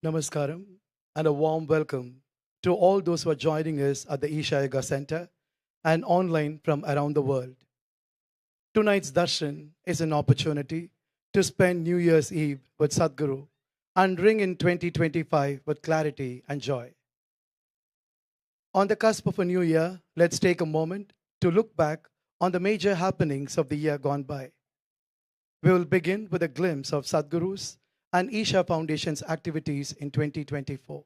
Namaskaram and a warm welcome to all those who are joining us at the Isha Yoga Center and online from around the world. Tonight's darshan is an opportunity to spend New Year's Eve with Sadhguru and ring in 2025 with clarity and joy. On the cusp of a new year, let's take a moment to look back on the major happenings of the year gone by. We will begin with a glimpse of Sadhguru's and Isha Foundation's activities in 2024.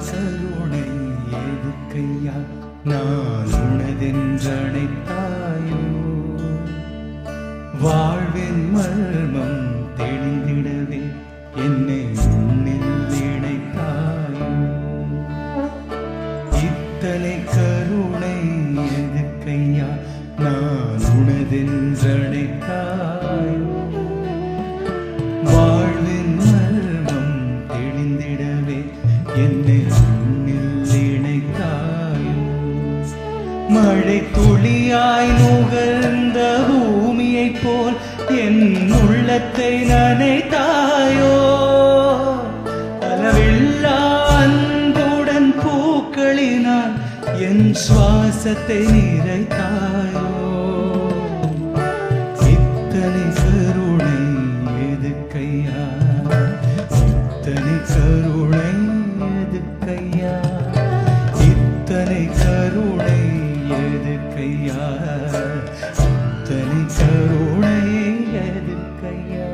கருணை எதுக்கையா நான் உனதென்றணைத்தாயோ வாழ்வின் மர்மம் தெளிந்திடவே என்னை உன்னில் இணைத்தாயோ இத்தனை கருணை எதுக்கையா நான் உனதென்றணைத்தாயோ வாழ்வின் மர்மம் தெளிந்திடவே என்னை உன்னில் இணைத்தாயோ மழை துளியாய் நுகர்ந்த பூமியைப் போல் என் உள்ளத்தை நனைத்தாயோ அளவில்லா அன்புடன் பூக்களினால் என் சுவாசத்தை நிறைத்தாயோ இத்தனை கருணை எதுக்கையா இத்தனை கருணை எதுக்கையா இத்தனை கருணை எதுக்கையா இத்தனை கருணை எதுக்கையா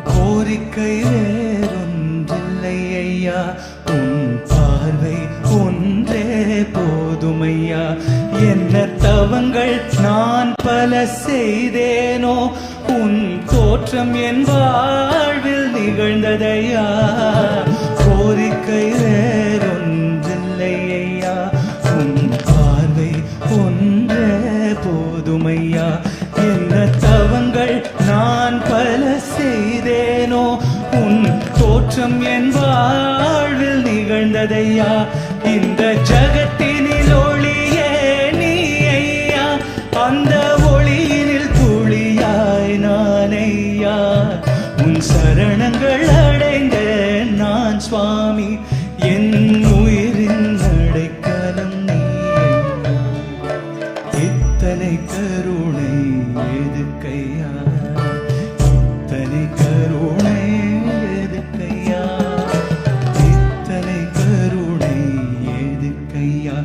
கோரிக்கை வேறொன்றில்லை ஐயா உன் பார்வை ஒன்றே போதுமையா என்ன தவங்கள் நான் பல செய்தேனோ உன் தோற்றம் என் வாழ்வில் நிகழ்ந்ததையா கோரிக்கை வேறொன்றில்லை ஐயா உன் பார்வை ஒன்றே போதுமையா என்ன தவங்கள் நான் பல செய்தேனோ உன் தோற்றம் என் வாழ்வில் நிகழ்ந்ததையா இந்த ஜகத்தினில் ஒளியே நீ ஐயா அந்த ஒளியினில் துளியாய் நான் ஐயா உன் சரணங்கள் அடைந்தேன் நான் சுவாமி என் உயிரின் அடைக்கலம் நீ ஐயா இத்தனை கருணை எதுக்கையா இத்தனை கருணை எதுக்கையா இத்தனை கருணை எதுக்கையா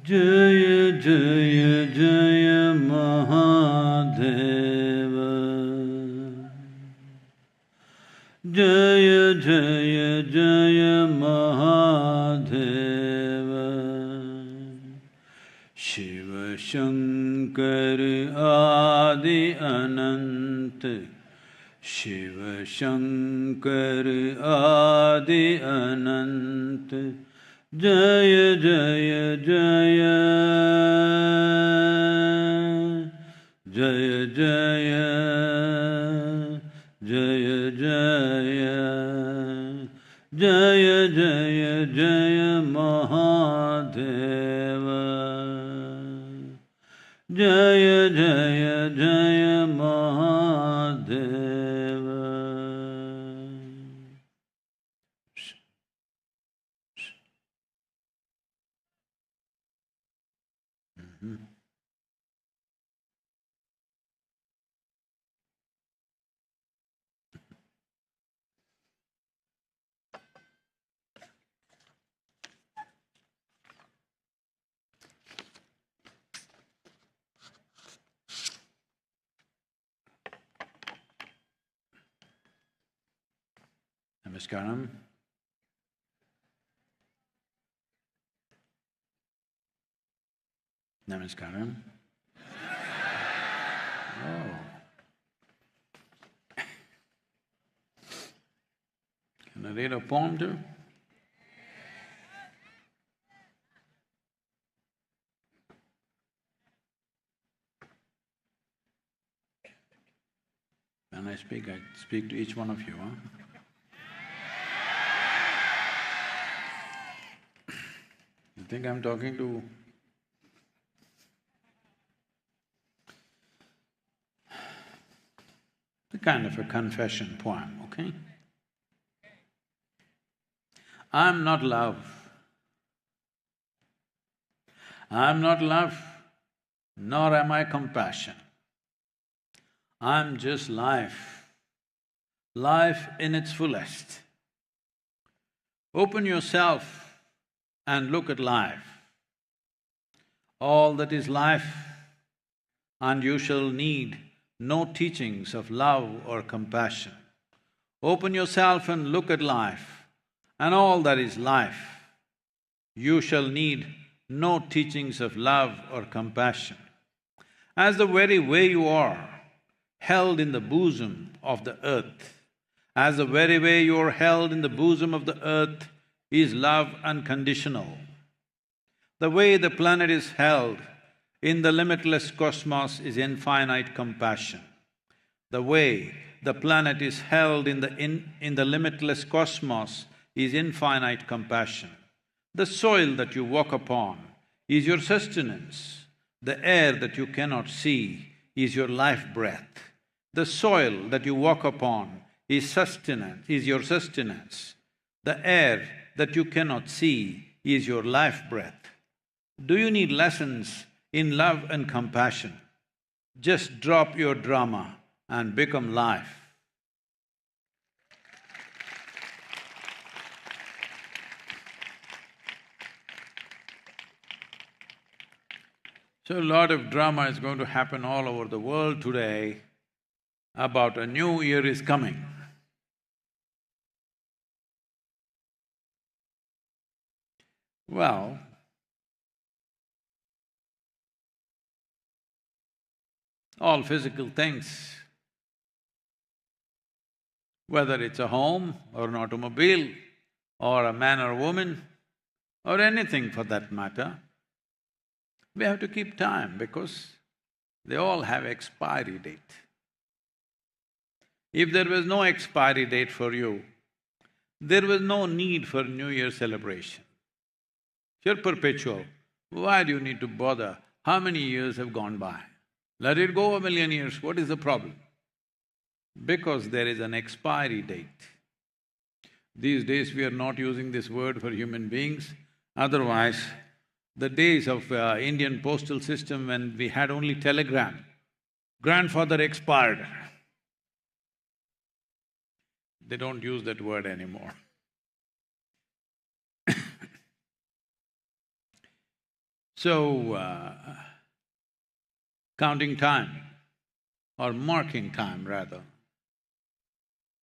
Jaya Jaya Jaya Mahadeva Jaya Jaya Jaya Mahadeva Shiva Shankar Adi Anant Shiva Shankar Adi Anant Jaya Jaya Jaya Jaya Jaya Jaya Jaya Jaya Jaya Jaya Mahadeva Jaya Jaya Jaya Mahadeva. Namaskaram. Namaskaram. Oh. Can I read a poem too? When I speak to each one of you, huh? You think I'm talking to… the kind of a confession poem, okay? I'm not love. I'm not love, nor am I compassion. I'm just life, life in its fullest. Open yourself and look at life. All that is life, and you shall need no teachings of love or compassion. Open yourself and look at life, and all that is life. You shall need no teachings of love or compassion. As the very way you are, held in the bosom of the earth, as the very way you are held in the bosom of the earth is love unconditional. The way the planet is held in the limitless cosmos is infinite compassion. The way the planet is held in the limitless cosmos is infinite compassion. The soil that you walk upon is your sustenance. The air that you cannot see is your life breath. The soil that you walk upon is your sustenance. The air that you cannot see is your life breath. Do you need lessons in love and compassion? Just drop your drama and become life. So a lot of drama is going to happen all over the world today about a new year is coming. Well, all physical things, whether it's a home or an automobile or a man or woman or anything for that matter, we have to keep time because they all have expiry date. If there was no expiry date for you, there was no need for New Year celebration. You're perpetual. Why do you need to bother? How many years have gone by? Let it go a million years, what is the problem? Because there is an expiry date. These days we are not using this word for human beings, otherwise the days of Indian postal system when we had only telegram, grandfather expired. They don't use that word anymore. So, counting time, or marking time rather,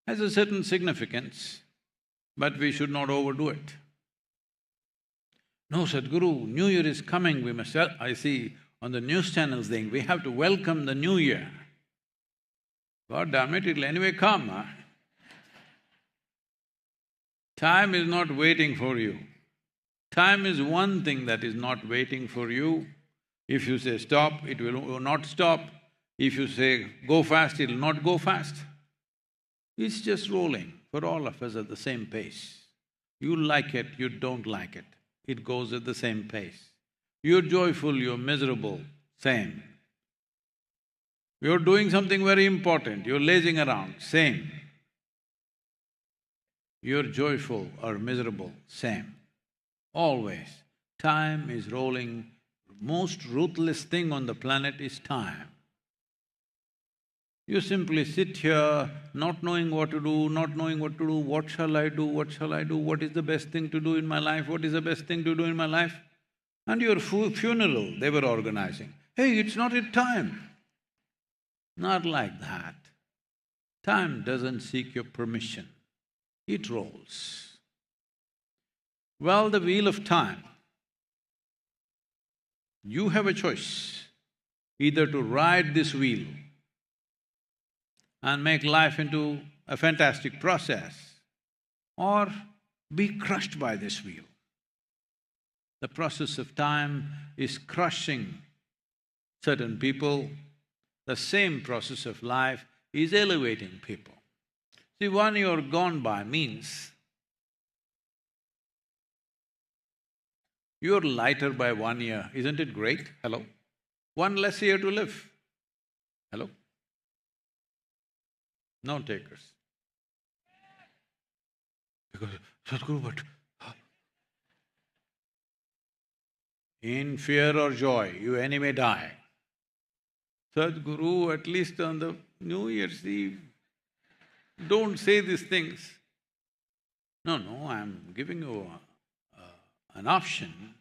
has a certain significance, but we should not overdo it. No, Sadhguru, New Year is coming, we must… I see on the news channels saying, we have to welcome the New Year. God damn it, it'll anyway come, huh? Time is not waiting for you. Time is one thing that is not waiting for you. If you say stop, it will not stop. If you say go fast, it'll not go fast. It's just rolling for all of us at the same pace. You like it, you don't like it, it goes at the same pace. You're joyful, you're miserable, same. You're doing something very important, you're lazing around, same. You're joyful or miserable, same. Always. Time is rolling. Most ruthless thing on the planet is time. You simply sit here, not knowing what to do, what shall I do, what shall I do, what is the best thing to do in my life, what is the best thing to do in my life? And your funeral they were organizing. Hey, it's not yet time. Not like that. Time doesn't seek your permission, it rolls. Well, the wheel of time, you have a choice, either to ride this wheel and make life into a fantastic process, or be crushed by this wheel. The process of time is crushing certain people, the same process of life is elevating people. See, 1 year gone by means you're lighter by 1 year, isn't it great? Hello? 1 less year to live. Hello? No takers. Because, Sadhguru, but… In fear or joy, you anyway die. Sadhguru, at least on the New Year's Eve, don't say these things. No, I'm giving you an option,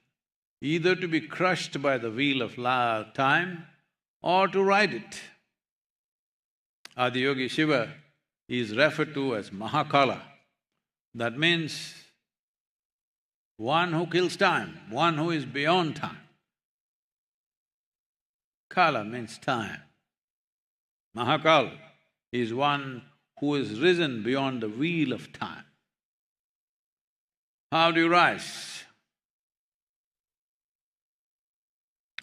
either to be crushed by the wheel of time or to ride it. Adiyogi Shiva is referred to as Mahakala. That means one who kills time, one who is beyond time. Kala means time. Mahakal is one who is risen beyond the wheel of time. How do you rise?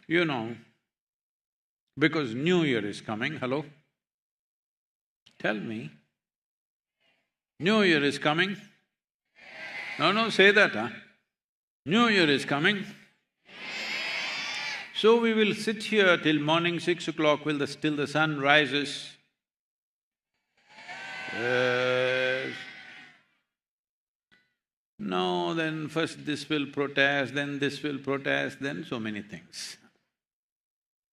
You know, because New Year is coming, hello? Tell me, New Year is coming? No, say that, huh? New Year is coming. So we will sit here till morning 6 o'clock till the sun rises. No, then first this will protest, then this will protest, then so many things.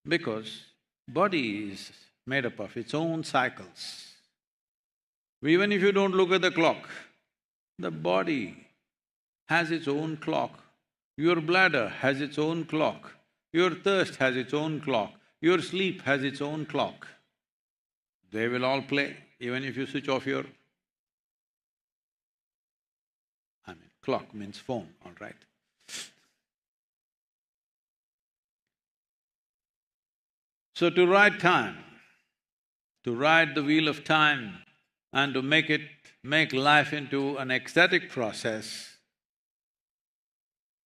Because body is made up of its own cycles. Even if you don't look at the clock, the body has its own clock. Your bladder has its own clock. Your thirst has its own clock. Your sleep has its own clock. They will all play, even if you switch off your… clock means phone, all right. So to ride time, to ride the wheel of time and to make life into an ecstatic process,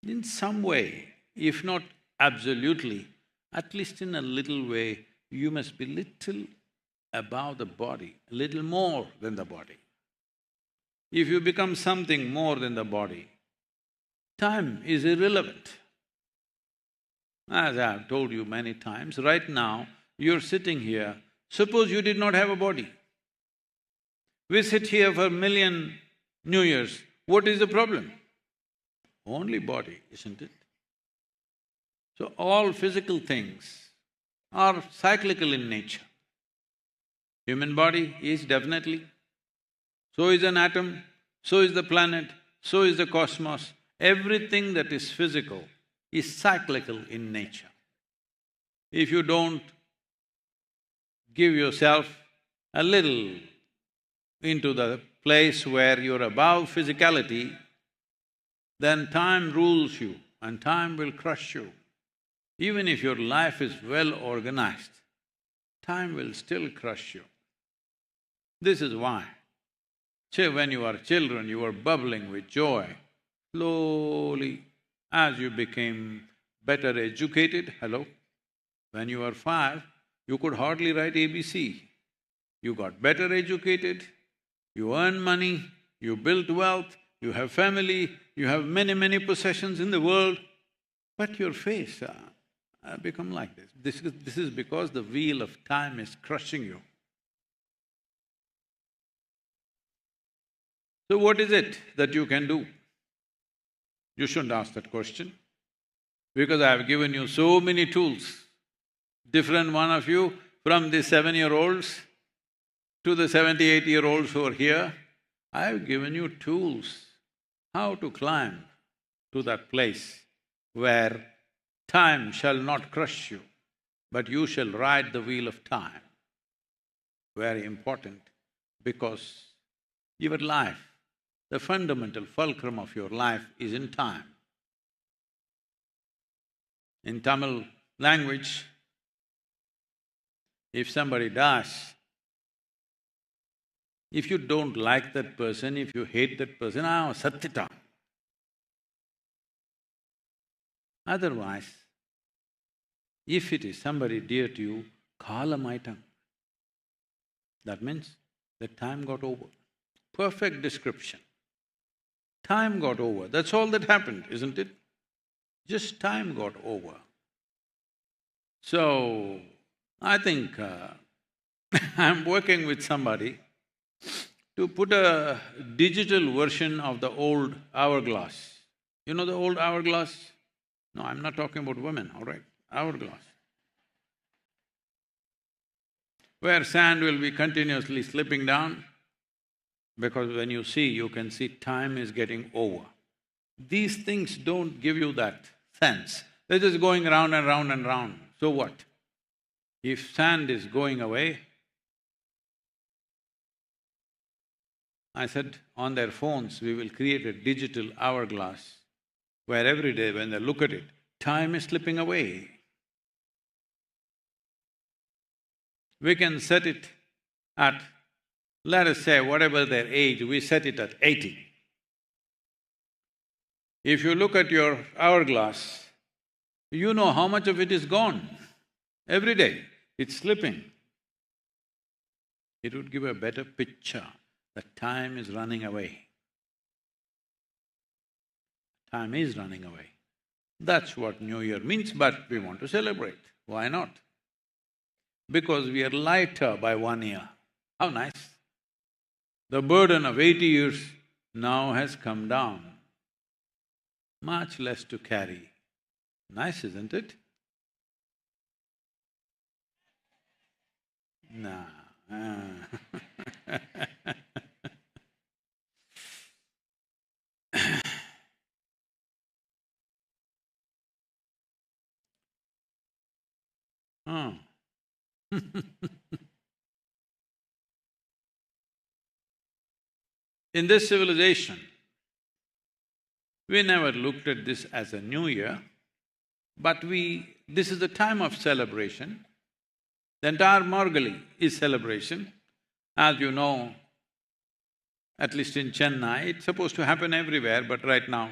in some way, if not absolutely, at least in a little way, you must be little above the body, a little more than the body. If you become something more than the body, time is irrelevant. As I have told you many times, right now, you're sitting here, suppose you did not have a body. We sit here for 1,000,000 New Years, what is the problem? Only body, isn't it? So all physical things are cyclical in nature. Human body is definitely So is an atom, so is the planet, so is the cosmos. Everything that is physical is cyclical in nature. If you don't give yourself a little into the place where you're above physicality, then time rules you and time will crush you. Even if your life is well organized, time will still crush you. This is why, when you were children, you were bubbling with joy. Slowly, as you became better educated, hello? When you were 5, you could hardly write ABC. You got better educated, you earned money, you built wealth, you have family, you have many possessions in the world, but your face become like this. This is because the wheel of time is crushing you. So what is it that you can do? You shouldn't ask that question, because I have given you so many tools. Different one of you, from the 7-year-olds to the 78-year-olds who are here, I have given you tools how to climb to that place where time shall not crush you, but you shall ride the wheel of time. Very important, because your life, the fundamental fulcrum of your life is in time. In Tamil language, if somebody dies, if you don't like that person, if you hate that person, sattita. Otherwise, if it is somebody dear to you, kalamaitam. That means the time got over. Perfect description. Time got over, that's all that happened, isn't it? Just time got over. So, I think I'm working with somebody to put a digital version of the old hourglass. You know the old hourglass? No, I'm not talking about women, all right, hourglass. Where sand will be continuously slipping down, because when you see, you can see time is getting over. These things don't give you that sense, they're just going round and round and round. So what? If sand is going away, I said, on their phones, we will create a digital hourglass where every day when they look at it, time is slipping away. We can set it at, let us say, whatever their age, we set it at 80. If you look at your hourglass, you know how much of it is gone. Every day, it's slipping. It would give a better picture that time is running away. Time is running away. That's what New Year means, but we want to celebrate. Why not? Because we are lighter by 1 year. How nice! The burden of 80 years now has come down. Much less to carry. Nice, isn't it? Nah. Oh. In this civilization, we never looked at this as a new year, but this is a time of celebration. The entire Margali is celebration. As you know, at least in Chennai, it's supposed to happen everywhere, but right now,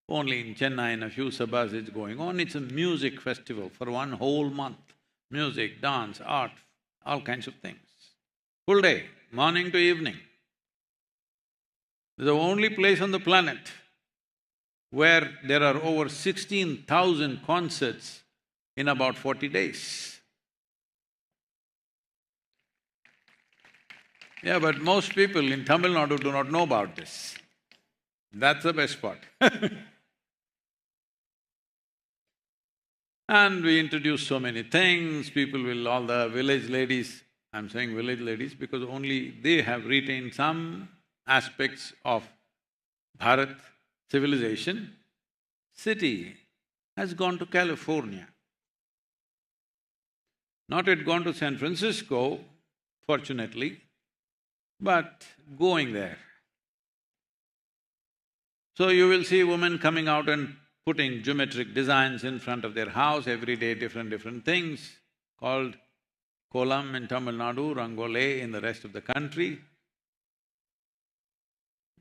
only in Chennai, in a few suburbs it's going on. It's a music festival for 1 whole month. Music, dance, art, all kinds of things. Full day, morning to evening. It's the only place on the planet where there are over 16,000 concerts in about 40 days. Yeah, but most people in Tamil Nadu do not know about this. That's the best part. And we introduce so many things, people will… all the village ladies, I'm saying village ladies because only they have retained some aspects of Bharat civilization, city has gone to California. Not yet gone to San Francisco, fortunately, but going there. So you will see women coming out and putting geometric designs in front of their house, every day different things, called kolam in Tamil Nadu, rangole in the rest of the country,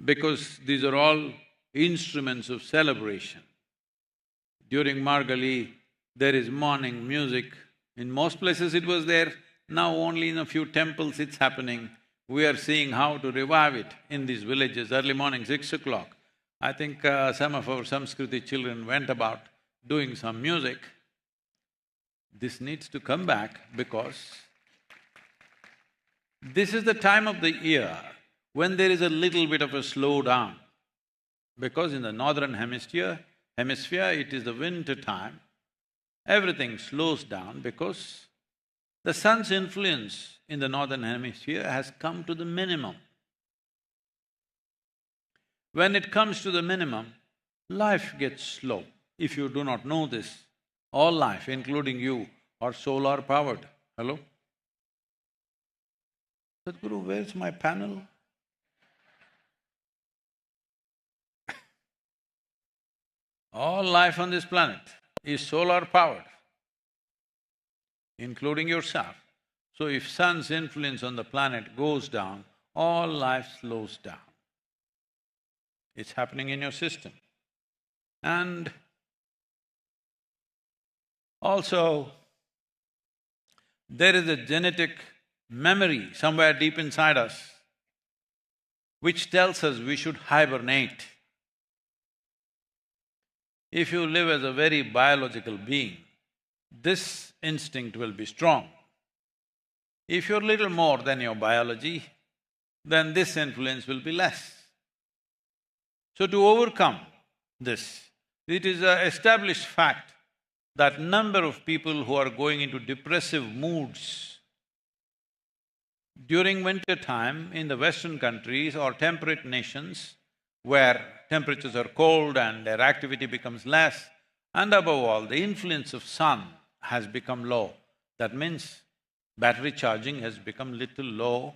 because these are all instruments of celebration. During Margali, there is morning music. In most places it was there, now only in a few temples it's happening. We are seeing how to revive it in these villages, early morning, 6 o'clock. I think some of our Samskriti children went about doing some music. This needs to come back because this is the time of the year when there is a little bit of a slowdown. Because in the northern hemisphere, it is the winter time, everything slows down because the sun's influence in the northern hemisphere has come to the minimum. When it comes to the minimum, life gets slow. If you do not know this, all life, including you, are solar powered. Hello? Sadhguru, where's my panel? All life on this planet is solar powered, including yourself. So if sun's influence on the planet goes down, all life slows down. It's happening in your system. And also, there is a genetic memory somewhere deep inside us which tells us we should hibernate. If you live as a very biological being, this instinct will be strong. If you're little more than your biology, then this influence will be less. So to overcome this, it is an established fact that number of people who are going into depressive moods during winter time in the Western countries or temperate nations, where temperatures are cold and their activity becomes less, and above all, the influence of sun has become low. That means battery charging has become little low,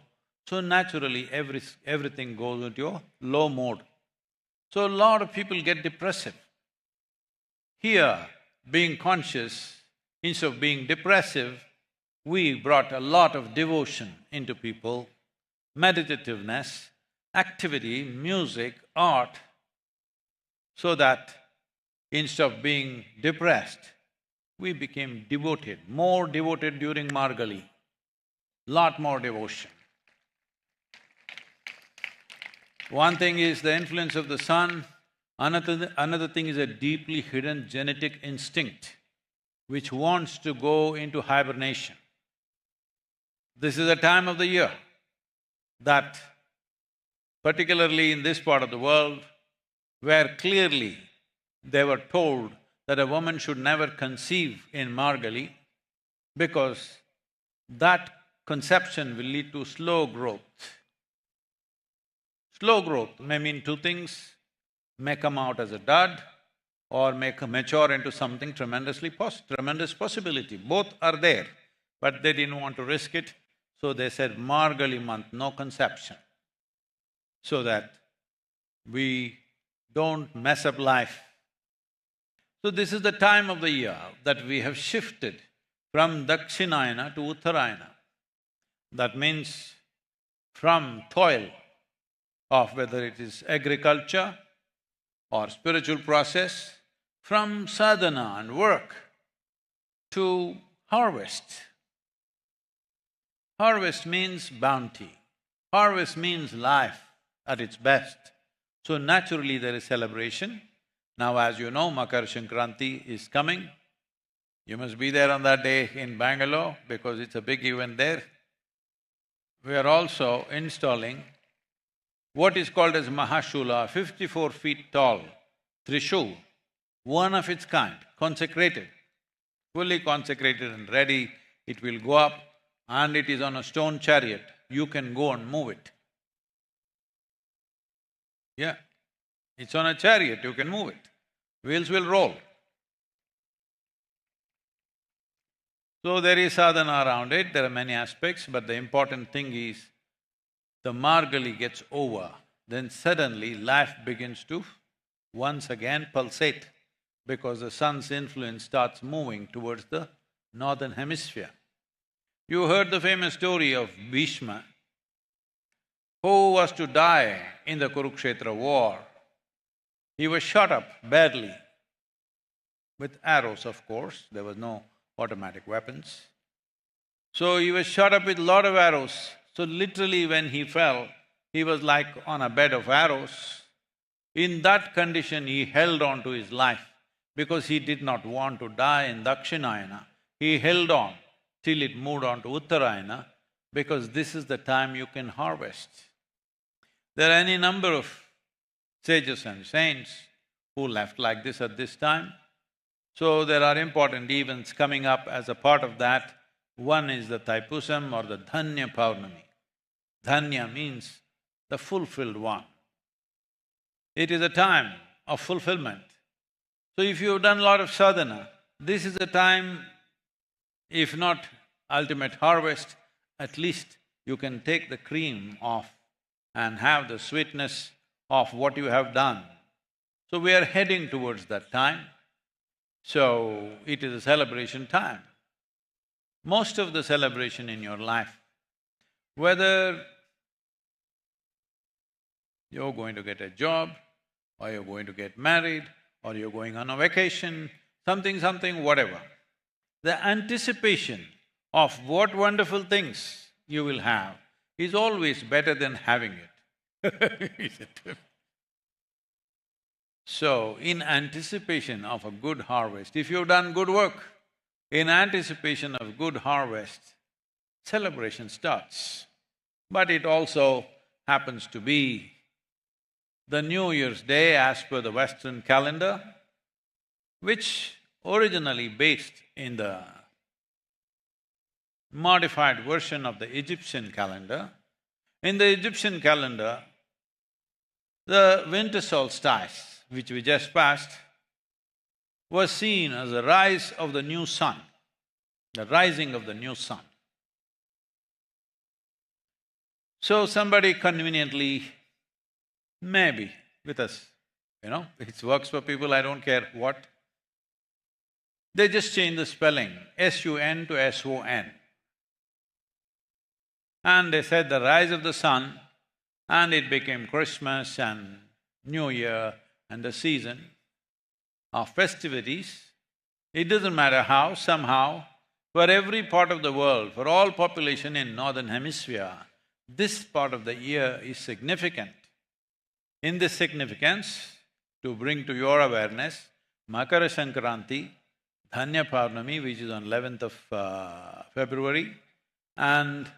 so naturally everything goes into a low mode. So a lot of people get depressive. Here, being conscious, instead of being depressive, we brought a lot of devotion into people, meditativeness, activity, music, art, so that instead of being depressed, we became devoted, more devoted during Margali, lot more devotion. One thing is the influence of the sun, another thing is a deeply hidden genetic instinct which wants to go into hibernation. This is a time of the year that, particularly in this part of the world, where clearly they were told that a woman should never conceive in Margali because that conception will lead to slow growth. Slow growth may mean two things: may come out as a dud or may mature into something tremendous possibility. Both are there, but they didn't want to risk it, so they said Margali month, no conception, so that we don't mess up life. So this is the time of the year that we have shifted from Dakshinayana to Uttarayana. That means from toil of whether it is agriculture or spiritual process, from sadhana and work to harvest. Harvest means bounty. Harvest means life at its best. So naturally there is celebration. Now as you know, Makar Sankranti is coming. You must be there on that day in Bangalore because it's a big event there. We are also installing what is called as Mahashula, 54 feet tall Trishul, one of its kind, consecrated, fully consecrated and ready. It will go up and it is on a stone chariot. You can go and move it. Yeah, it's on a chariot, you can move it. Wheels will roll. So there is sadhana around it, there are many aspects, but the important thing is the Margali gets over, then suddenly life begins to once again pulsate because the sun's influence starts moving towards the northern hemisphere. You heard the famous story of Bhishma, who was to die in the Kurukshetra war. He was shot up badly, with arrows of course, there was no automatic weapons. So he was shot up with lot of arrows, so literally when he fell, he was like on a bed of arrows. In that condition, he held on to his life because he did not want to die in Dakshinayana. He held on till it moved on to Uttarayana because this is the time you can harvest. There are any number of sages and saints who left like this at this time. So there are important events coming up as a part of that. One is the Taipusam or the Dhanya Paurnami. Dhanya means the fulfilled one. It is a time of fulfillment. So if you've done a lot of sadhana, this is the time, if not ultimate harvest, at least you can take the cream off and have the sweetness of what you have done. So we are heading towards that time. So it is a celebration time. Most of the celebration in your life, whether you're going to get a job, or you're going to get married, or you're going on a vacation, something, whatever, the anticipation of what wonderful things you will have is always better than having it. So, in anticipation of a good harvest, if you've done good work, in anticipation of good harvest, celebration starts. But it also happens to be the New Year's Day as per the Western calendar, which originally based in the modified version of the Egyptian calendar. In the Egyptian calendar, the winter solstice, which we just passed, was seen as the rise of the new sun, the rising of the new sun. So somebody conveniently, maybe with us, it works for people, I don't care what, they just change the spelling, S-U-N to S-O-N. And they said the rise of the sun, and it became Christmas and New Year and the season of festivities. It doesn't matter how, somehow, for every part of the world, for all population in northern hemisphere, this part of the year is significant. In this significance, to bring to your awareness, Makara Sankranti, Dhanya Paurnami, which is on 11th of February, and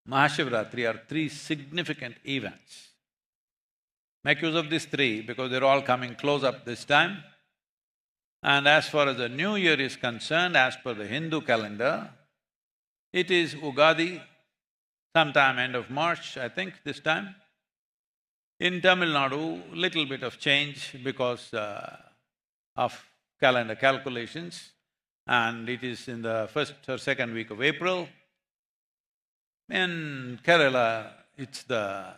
Mahashivratri are three significant events. Make use of these three because they're all coming close up this time. And as far as the New Year is concerned, as per the Hindu calendar, it is Ugadi, sometime end of March, I think, this time. In Tamil Nadu, little bit of change because of calendar calculations, and it is in the first or second week of April. In Kerala, it's the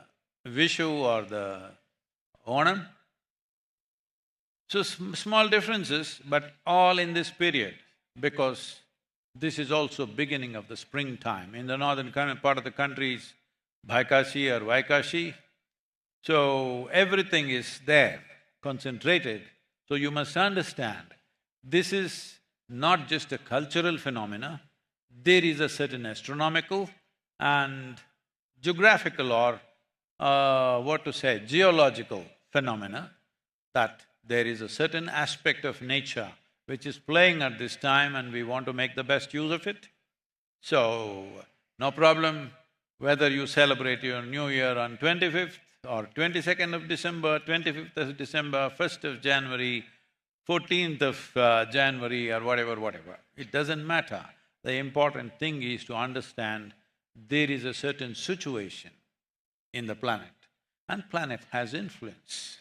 Vishu or the Onam. So small differences, but all in this period, because this is also beginning of the springtime. In the northern part of the country is Bhaikashi or Vaikashi, so everything is there, concentrated. So you must understand, this is not just a cultural phenomena, there is a certain astronomical and geographical or geological phenomena, that there is a certain aspect of nature which is playing at this time and we want to make the best use of it. So, no problem whether you celebrate your New Year on 25th or 22nd of December, 25th of December, 1st of January, 14th of January or whatever. It doesn't matter. The important thing is to understand there is a certain situation in the planet. and planet has influence.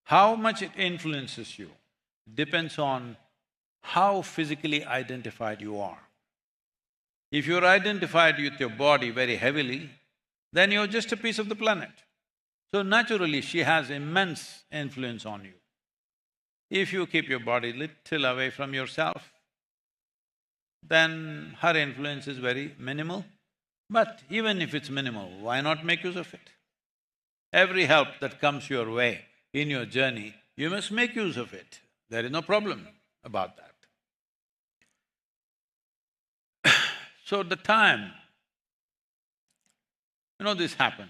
How much it influences you depends on how physically identified you are. If you're identified with your body very heavily, then you're just a piece of the planet. So naturally, she has immense influence on you. If you keep your body little away from yourself, then her influence is very minimal. But even if it's minimal, why not make use of it? Every help that comes your way in your journey, you must make use of it. There is no problem about that. So the time, this happened.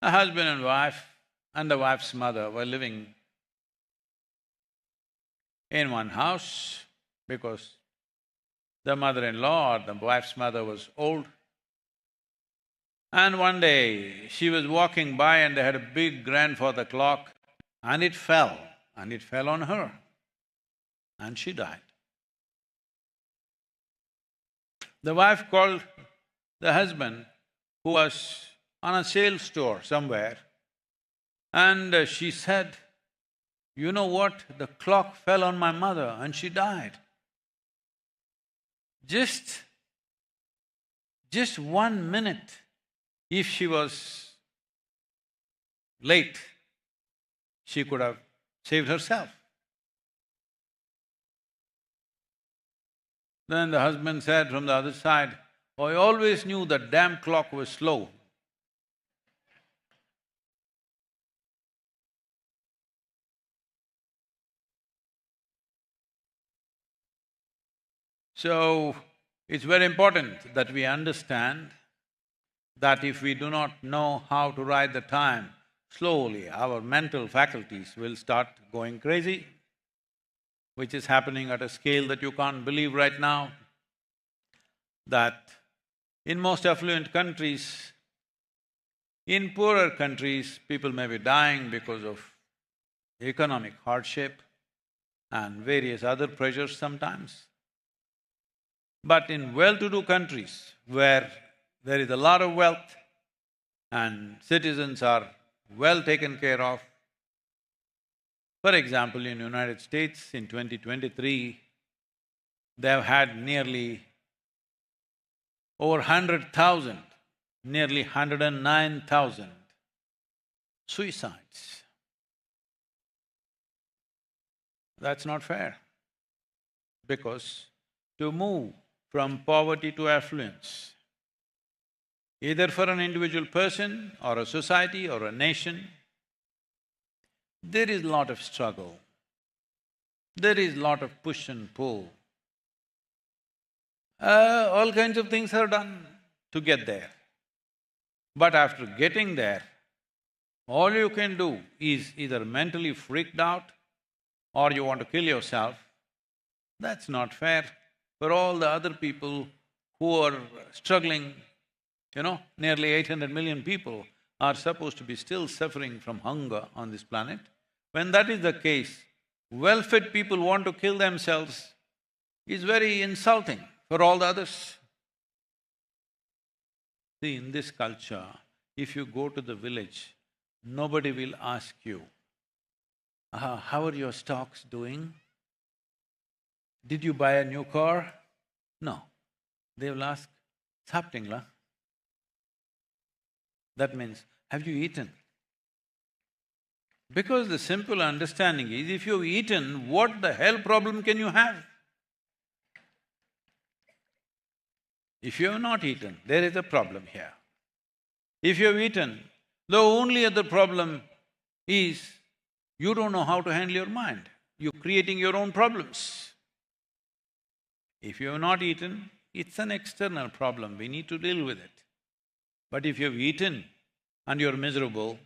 A husband and wife and the wife's mother were living in one house because the mother-in-law or the wife's mother was old. And one day, she was walking by and they had a big grandfather clock and it fell on her and she died. The wife called the husband, who was on a sales store somewhere, and she said, "You know what? The clock fell on my mother and she died." Just 1 minute, if she was late, she could have saved herself. Then the husband said from the other side, "Oh, I always knew that damn clock was slow." So, it's very important that we understand that if we do not know how to ride the time, slowly our mental faculties will start going crazy, which is happening at a scale that you can't believe right now. That in most affluent countries, in poorer countries, people may be dying because of economic hardship and various other pressures sometimes. But in well-to-do countries where there is a lot of wealth and citizens are well taken care of, for example, in United States in 2023, they have had nearly over 100,000, nearly 109,000 suicides. That's not fair, because to move from poverty to affluence, either for an individual person or a society or a nation, there is a lot of struggle, there is a lot of push and pull. All kinds of things are done to get there. But after getting there, all you can do is either mentally freaked out or you want to kill yourself. That's not fair for all the other people who are struggling. Nearly 800 million people are supposed to be still suffering from hunger on this planet. When that is the case, well-fed people want to kill themselves is very insulting for all the others. See, in this culture, if you go to the village, nobody will ask you, how are your stocks doing? Did you buy a new car? No. They will ask, "Saptingla?" That means, have you eaten? Because the simple understanding is, if you've eaten, what the hell problem can you have? If you have not eaten, there is a problem here. If you have eaten, the only other problem is you don't know how to handle your mind. You're creating your own problems. If you have not eaten, it's an external problem, we need to deal with it. But if you've eaten and you're miserable,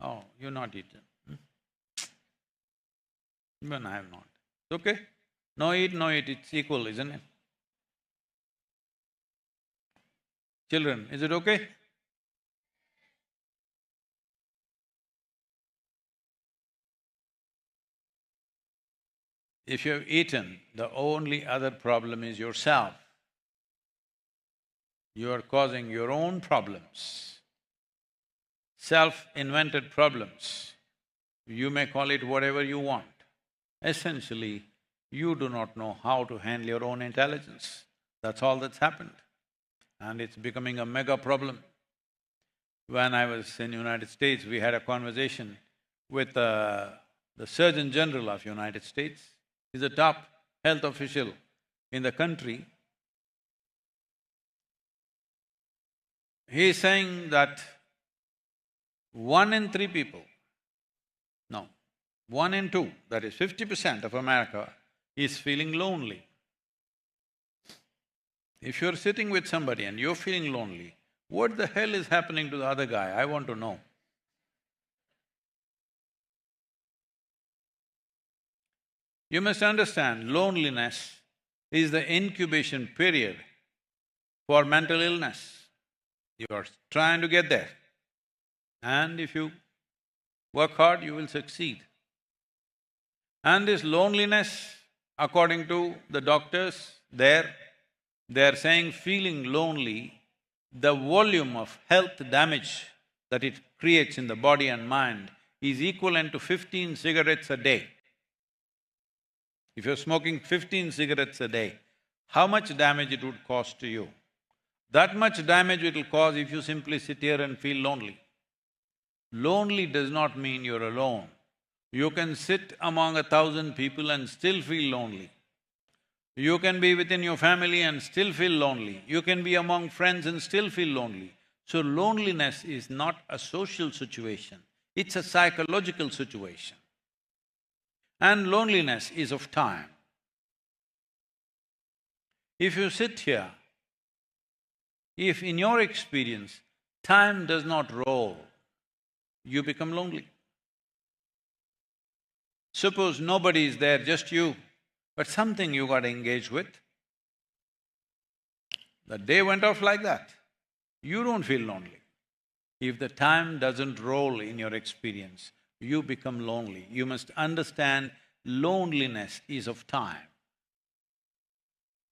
oh, you're not eaten. Even I have not. It's okay. No eat, it's equal, isn't it? Children, is it okay? If you have eaten, the only other problem is yourself. You are causing your own problems, self-invented problems. You may call it whatever you want. Essentially, you do not know how to handle your own intelligence. That's all that's happened. And it's becoming a mega problem. When I was in United States, we had a conversation with the Surgeon General of United States. He's a top health official in the country. He is saying that 1 in 3 people, no, 1 in 2, that is 50% of America is feeling lonely. If you're sitting with somebody and you're feeling lonely, what the hell is happening to the other guy? I want to know. You must understand, loneliness is the incubation period for mental illness. You are trying to get there. And if you work hard, you will succeed. And this loneliness, according to the doctors, they're saying feeling lonely, the volume of health damage that it creates in the body and mind is equivalent to 15 cigarettes a day. If you're smoking 15 cigarettes a day, how much damage it would cause to you? That much damage it will cause if you simply sit here and feel lonely. Lonely does not mean you're alone. You can sit among 1,000 people and still feel lonely. You can be within your family and still feel lonely. You can be among friends and still feel lonely. So loneliness is not a social situation, it's a psychological situation. And loneliness is of time. If you sit here, if in your experience time does not roll, you become lonely. Suppose nobody is there, just you, but something you got engaged with. The day went off like that. You don't feel lonely. If the time doesn't roll in your experience, you become lonely. You must understand loneliness is of time.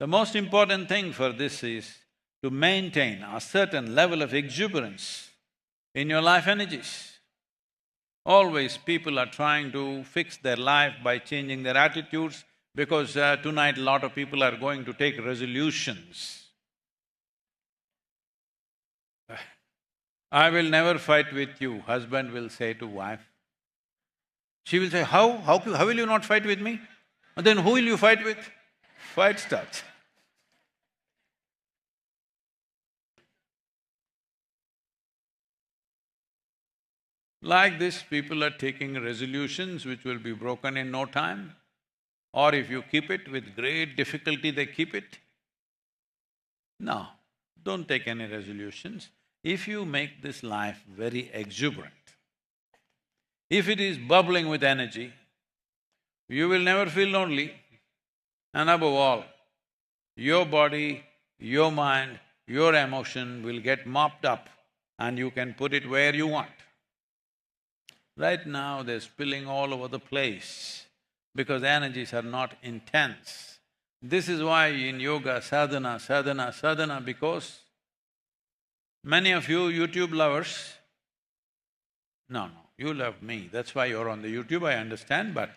The most important thing for this is to maintain a certain level of exuberance in your life energies. Always people are trying to fix their life by changing their attitudes, because tonight a lot of people are going to take resolutions. I will never fight with you, husband will say to wife. She will say, how will you not fight with me? And then who will you fight with? Fight starts. Like this, people are taking resolutions which will be broken in no time, or if you keep it with great difficulty, they keep it. No, don't take any resolutions. If you make this life very exuberant, if it is bubbling with energy, you will never feel lonely. And above all, your body, your mind, your emotion will get mopped up and you can put it where you want. Right now, they're spilling all over the place because energies are not intense. This is why in yoga, sadhana, sadhana, sadhana, because many of you YouTube lovers, no, you love me, that's why you're on the YouTube, I understand, but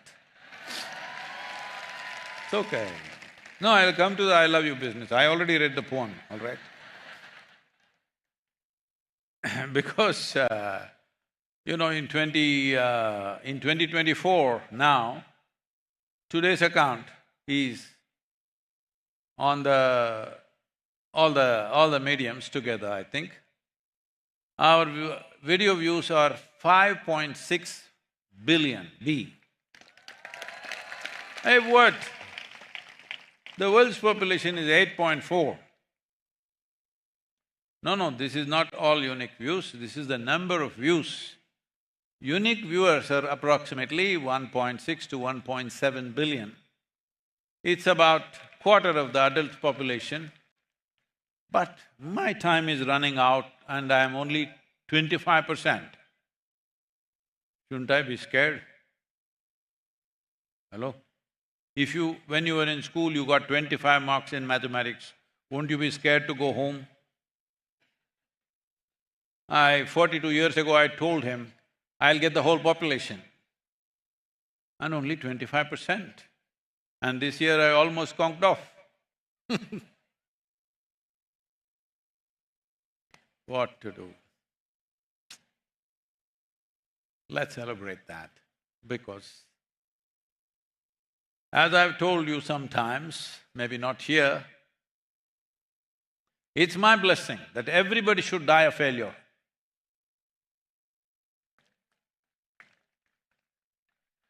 it's okay. No, I'll come to the I love you business. I already read the poem, all right? Because you know, in 2024 now, today's account is on all the mediums together, I think. Our video views are 5.6 billion, B. Hey, what? The world's population is 8.4. No, this is not all unique views, this is the number of views. Unique viewers are approximately 1.6 to 1.7 billion. It's about quarter of the adult population. But my time is running out and I am only 25%. Shouldn't I be scared? Hello? When you were in school, you got 25 marks in mathematics, won't you be scared to go home? 42 years ago I told him, I'll get the whole population, and only 25%. And this year I almost conked off. What to do? Let's celebrate that, because as I've told you sometimes, maybe not here, it's my blessing that everybody should die a failure.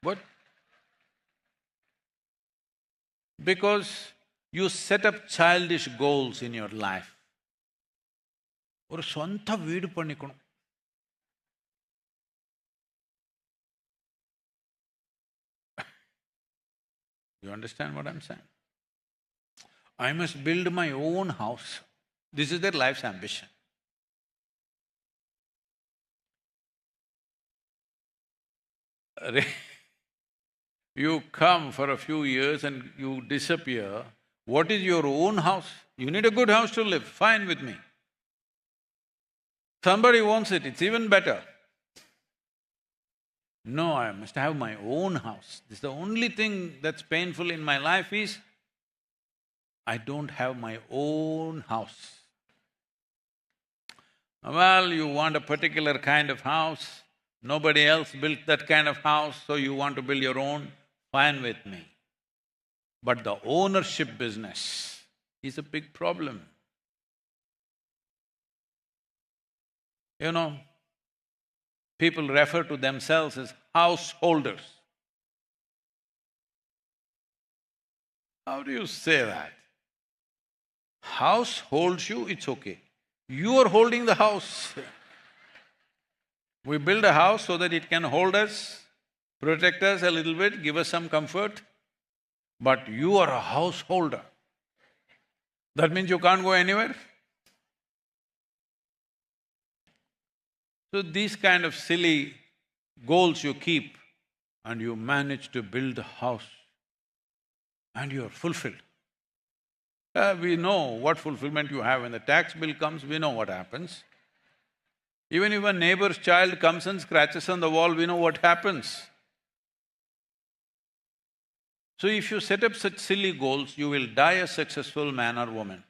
What? Because you set up childish goals in your life. ஒரு சொந்த வீடு பண்ணிக்கணும். You understand what I'm saying? I must build my own house. This is their life's ambition. You come for a few years and you disappear. What is your own house? You need a good house to live, fine with me. Somebody wants it, it's even better. No, I must have my own house. This is the only thing that's painful in my life is, I don't have my own house. Well, you want a particular kind of house, nobody else built that kind of house, so you want to build your own, fine with me. But the ownership business is a big problem. You know, people refer to themselves as householders. How do you say that? House holds you, it's okay. You are holding the house. We build a house so that it can hold us, protect us a little bit, give us some comfort, but you are a householder. That means you can't go anywhere. So these kind of silly goals you keep and you manage to build a house and you are fulfilled. We know what fulfillment you have when the tax bill comes, we know what happens. Even if a neighbor's child comes and scratches on the wall, we know what happens. So if you set up such silly goals, you will die a successful man or woman.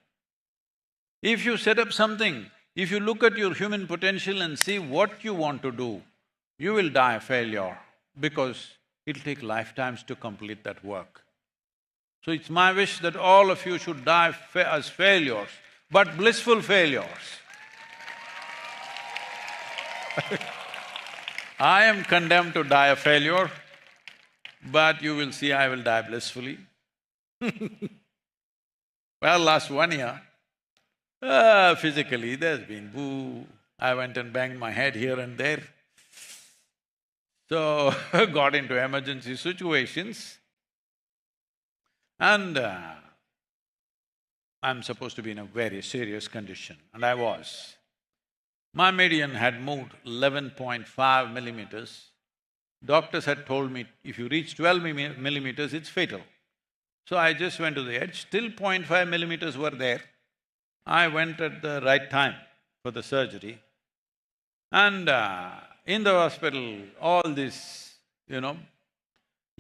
If you set up something, if you look at your human potential and see what you want to do, you will die a failure because it'll take lifetimes to complete that work. So it's my wish that all of you should die as failures, but blissful failures. I am condemned to die a failure, but you will see I will die blissfully. Well, last 1 year, physically there's been boo, I went and banged my head here and there. So, got into emergency situations and I'm supposed to be in a very serious condition, and I was. My median had moved 11.5 millimeters. Doctors had told me, if you reach 12 millimeters, it's fatal. So I just went to the edge, still 0.5 millimeters were there. I went at the right time for the surgery. And in the hospital, all these,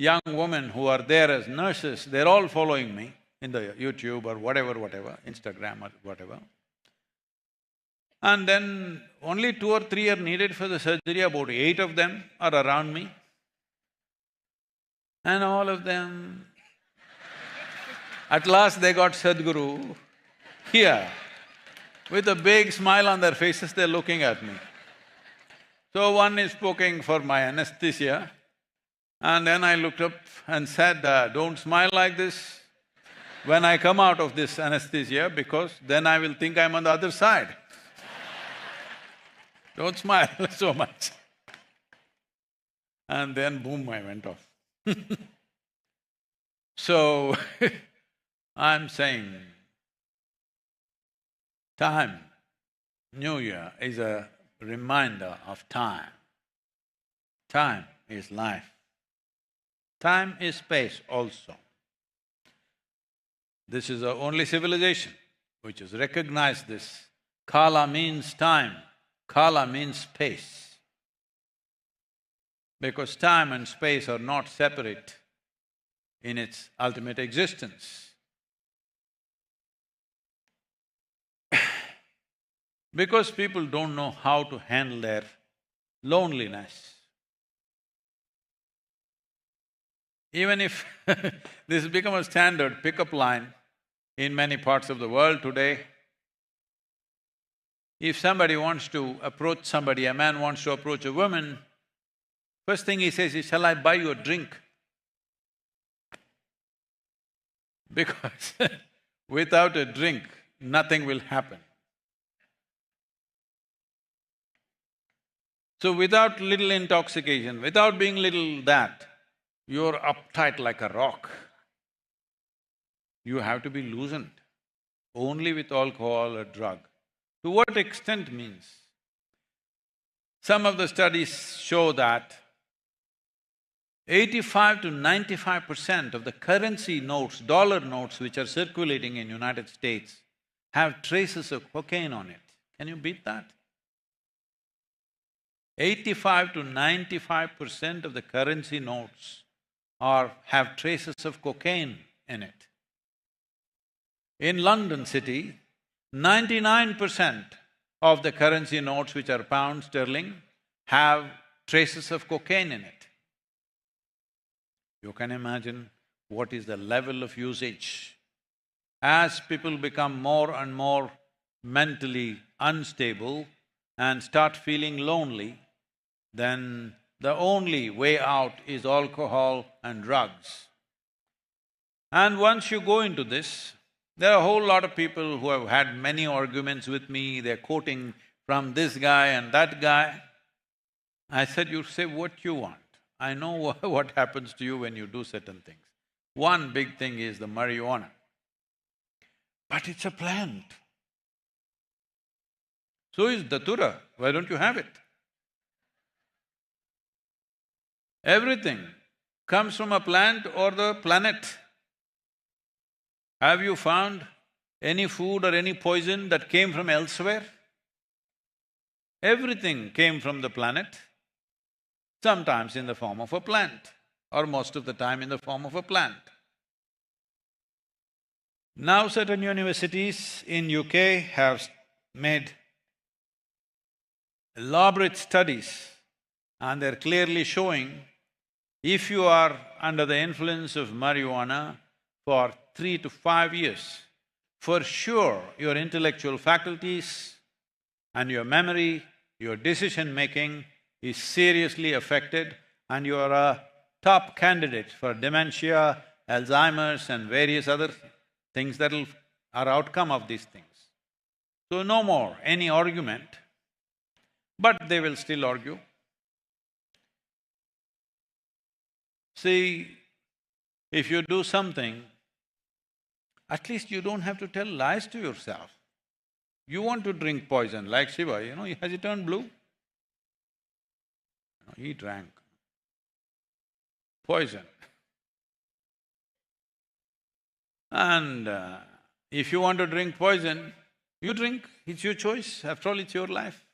young women who are there as nurses, they're all following me in the YouTube or whatever, Instagram or whatever. And then only 2 or 3 are needed for the surgery, about 8 of them are around me. And all of them, at last they got Sadhguru here. With a big smile on their faces, they're looking at me. So one is poking for my anesthesia, and then I looked up and said, don't smile like this when I come out of this anesthesia, because then I will think I'm on the other side. Don't smile so much. And then boom, I went off. So, I'm saying, time, New Year is a reminder of time. Time is life. Time is space also. This is the only civilization which has recognized this. Kala means time, Kala means space, because time and space are not separate in its ultimate existence. Because people don't know how to handle their loneliness. Even if this has become a standard pickup line in many parts of the world today, if somebody wants to approach somebody, a man wants to approach a woman, first thing he says is, "Shall I buy you a drink?" Because without a drink, nothing will happen. So without little intoxication, without being little that, you're uptight like a rock. You have to be loosened, only with alcohol or drug. To what extent means? Some of the studies show that 85 to 95% of the currency notes, dollar notes which are circulating in United States have traces of cocaine on it. Can you beat that? 85 to 95% of the currency notes have traces of cocaine in it. In London city, 99% of the currency notes which are pound sterling have traces of cocaine in it. You can imagine what is the level of usage. As people become more and more mentally unstable and start feeling lonely, then the only way out is alcohol and drugs. And once you go into this, there are a whole lot of people who have had many arguments with me, they're quoting from this guy and that guy. I said, you say what you want. I know what happens to you when you do certain things. One big thing is the marijuana. But it's a plant. So is datura, why don't you have it? Everything comes from a plant or the planet. Have you found any food or any poison that came from elsewhere? Everything came from the planet, sometimes in the form of a plant, or most of the time in the form of a plant. Now certain universities in UK have made elaborate studies and they're clearly showing if you are under the influence of marijuana for 3 to 5 years, for sure your intellectual faculties and your memory, your decision-making is seriously affected and you are a top candidate for dementia, Alzheimer's and various other things that are outcome of these things. So no more any argument, but they will still argue. See, if you do something, at least you don't have to tell lies to yourself. You want to drink poison like Shiva, has he turned blue? No, he drank poison. And if you want to drink poison, you drink, it's your choice, after all it's your life.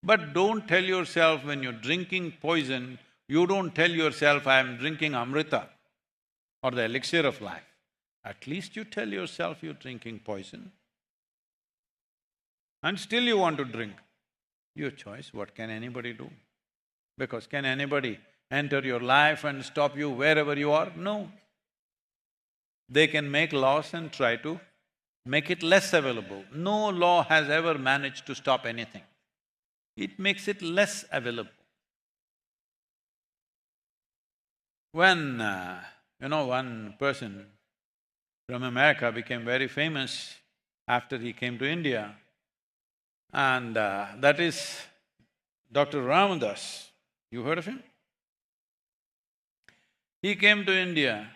But don't tell yourself when you're drinking poison, you don't tell yourself, I am drinking Amrita or the elixir of life. At least you tell yourself you're drinking poison. And still you want to drink. Your choice, what can anybody do? Because can anybody enter your life and stop you wherever you are? No. They can make laws and try to make it less available. No law has ever managed to stop anything. It makes it less available. When, one person from America became very famous after he came to India, and that is Dr. Ramadas. You heard of him? He came to India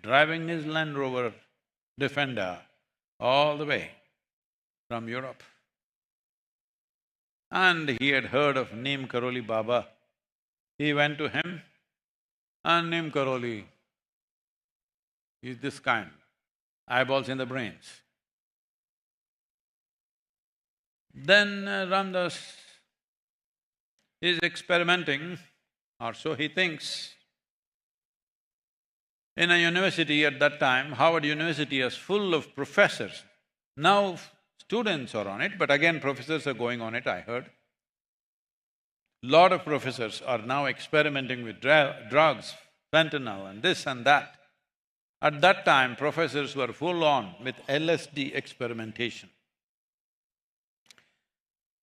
driving his Land Rover Defender all the way from Europe. And he had heard of Neem Karoli Baba. He went to him, and Neem Karoli is this kind, eyeballs in the brains. Then Ramdas is experimenting, or so he thinks. In a university at that time, Harvard University was full of professors. Now students are on it, but again professors are going on it, I heard. Lot of professors are now experimenting with drugs, fentanyl and this and that. At that time, professors were full on with LSD experimentation.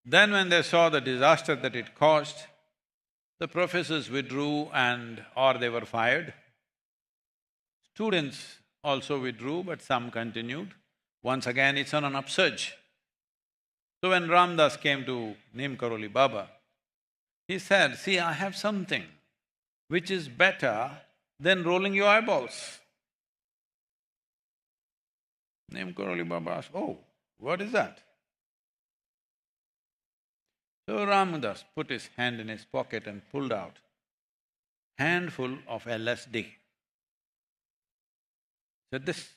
Then when they saw the disaster that it caused, the professors withdrew or they were fired. Students also withdrew, but some continued. Once again, it's on an upsurge. So when Ramdas came to Neem Karoli Baba, he said, "See, I have something which is better than rolling your eyeballs." Neem Karoli Baba asked, "Oh, what is that?" So Ramdas put his hand in his pocket and pulled out handful of LSD. Said, "This."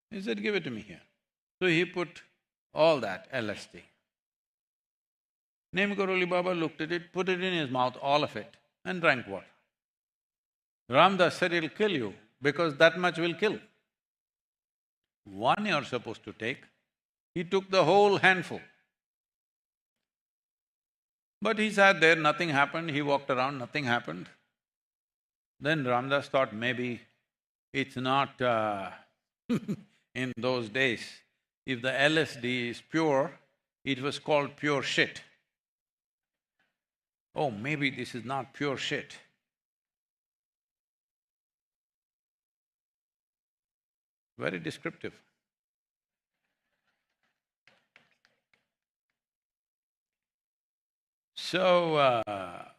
He said, "Give it to me here." So he put all that LSD. Neem Karoli Baba looked at it, put it in his mouth, all of it, and drank water. Ramdas said, "It'll kill you, because that much will kill. One you're supposed to take." He took the whole handful. But he sat there, nothing happened, he walked around, nothing happened. Then Ramdas thought maybe it's not in those days, if the LSD is pure, it was called pure shit. Oh, maybe this is not pure shit. Very descriptive. So,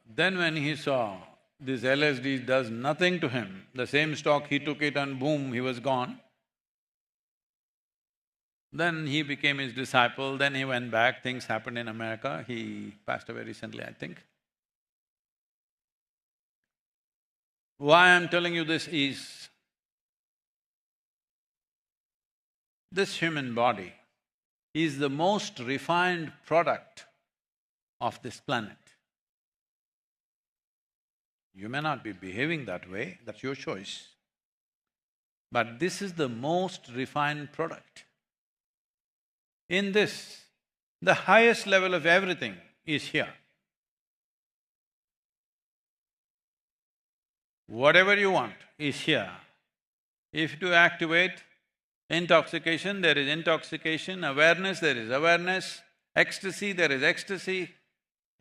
then when he saw this LSD does nothing to him, the same stock he took it and boom, he was gone. Then he became his disciple, then he went back, things happened in America, he passed away recently, I think. Why I'm telling you this is, this human body is the most refined product of this planet. You may not be behaving that way, that's your choice. But this is the most refined product. In this, the highest level of everything is here. Whatever you want is here. If you activate intoxication, there is intoxication, awareness, there is awareness, ecstasy, there is ecstasy,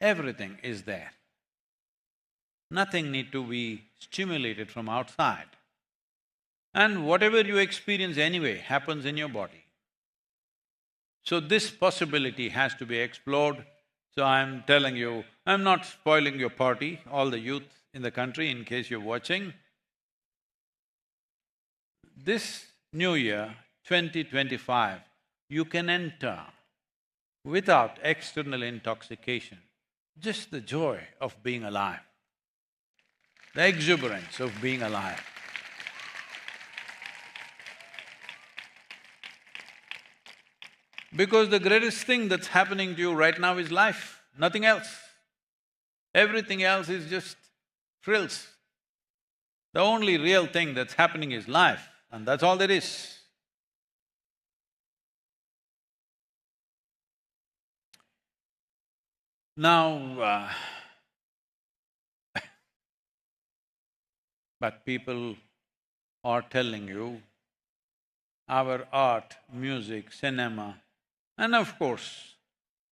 everything is there. Nothing need to be stimulated from outside. And whatever you experience anyway happens in your body. So this possibility has to be explored. So I'm telling you, I'm not spoiling your party, all the youth in the country, in case you're watching. This new year, 2025, you can enter without external intoxication, just the joy of being alive, the exuberance of being alive. Because the greatest thing that's happening to you right now is life, nothing else. Everything else is just frills. The only real thing that's happening is life, and that's all there is. Now, but people are telling you, our art, music, cinema, and of course,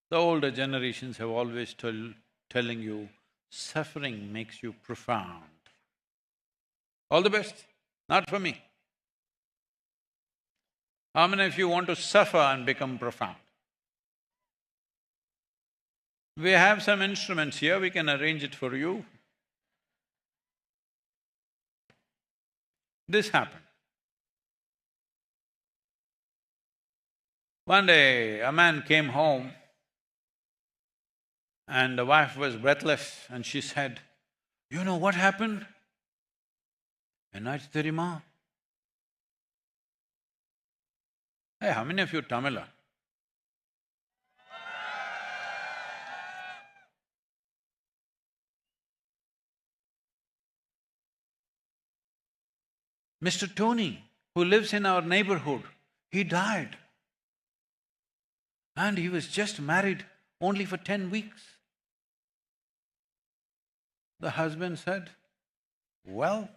the older generations have always telling you, suffering makes you profound. All the best, not for me. How many of you want to suffer and become profound? We have some instruments here, we can arrange it for you. This happened. One day, a man came home and the wife was breathless and she said, "You know what happened?" "Ennachu theriyuma?" Hey, how many of you Tamil are? Mr. Tony, who lives in our neighborhood, he died. And he was just married only for 10 weeks. The husband said, well,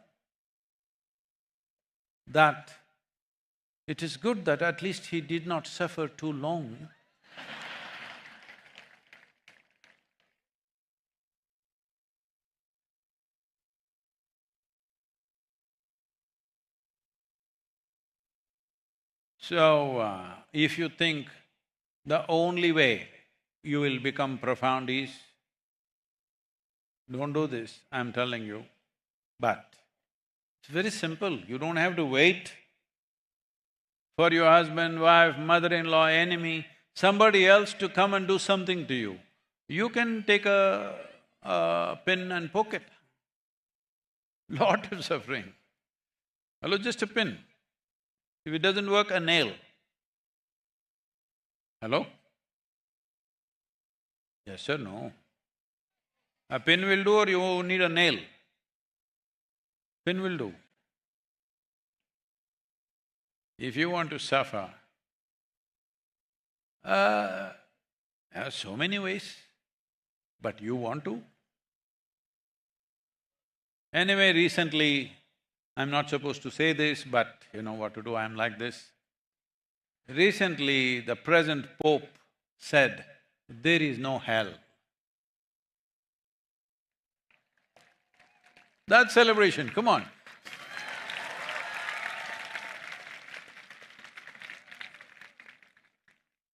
that it is good that at least he did not suffer too long. So, if you think the only way you will become profound is, don't do this, I'm telling you. But it's very simple, you don't have to wait for your husband, wife, mother-in-law, enemy, somebody else to come and do something to you. You can take a pin and poke it. Lot of suffering. Hello, just a pin. If it doesn't work, a nail. Hello? Yes or no? A pin will do or you need a nail? Pin will do. If you want to suffer, there are so many ways, but you want to? Anyway, recently, I'm not supposed to say this, but you know what to do, I'm like this. Recently, the present Pope said, there is no hell. That's celebration, come on.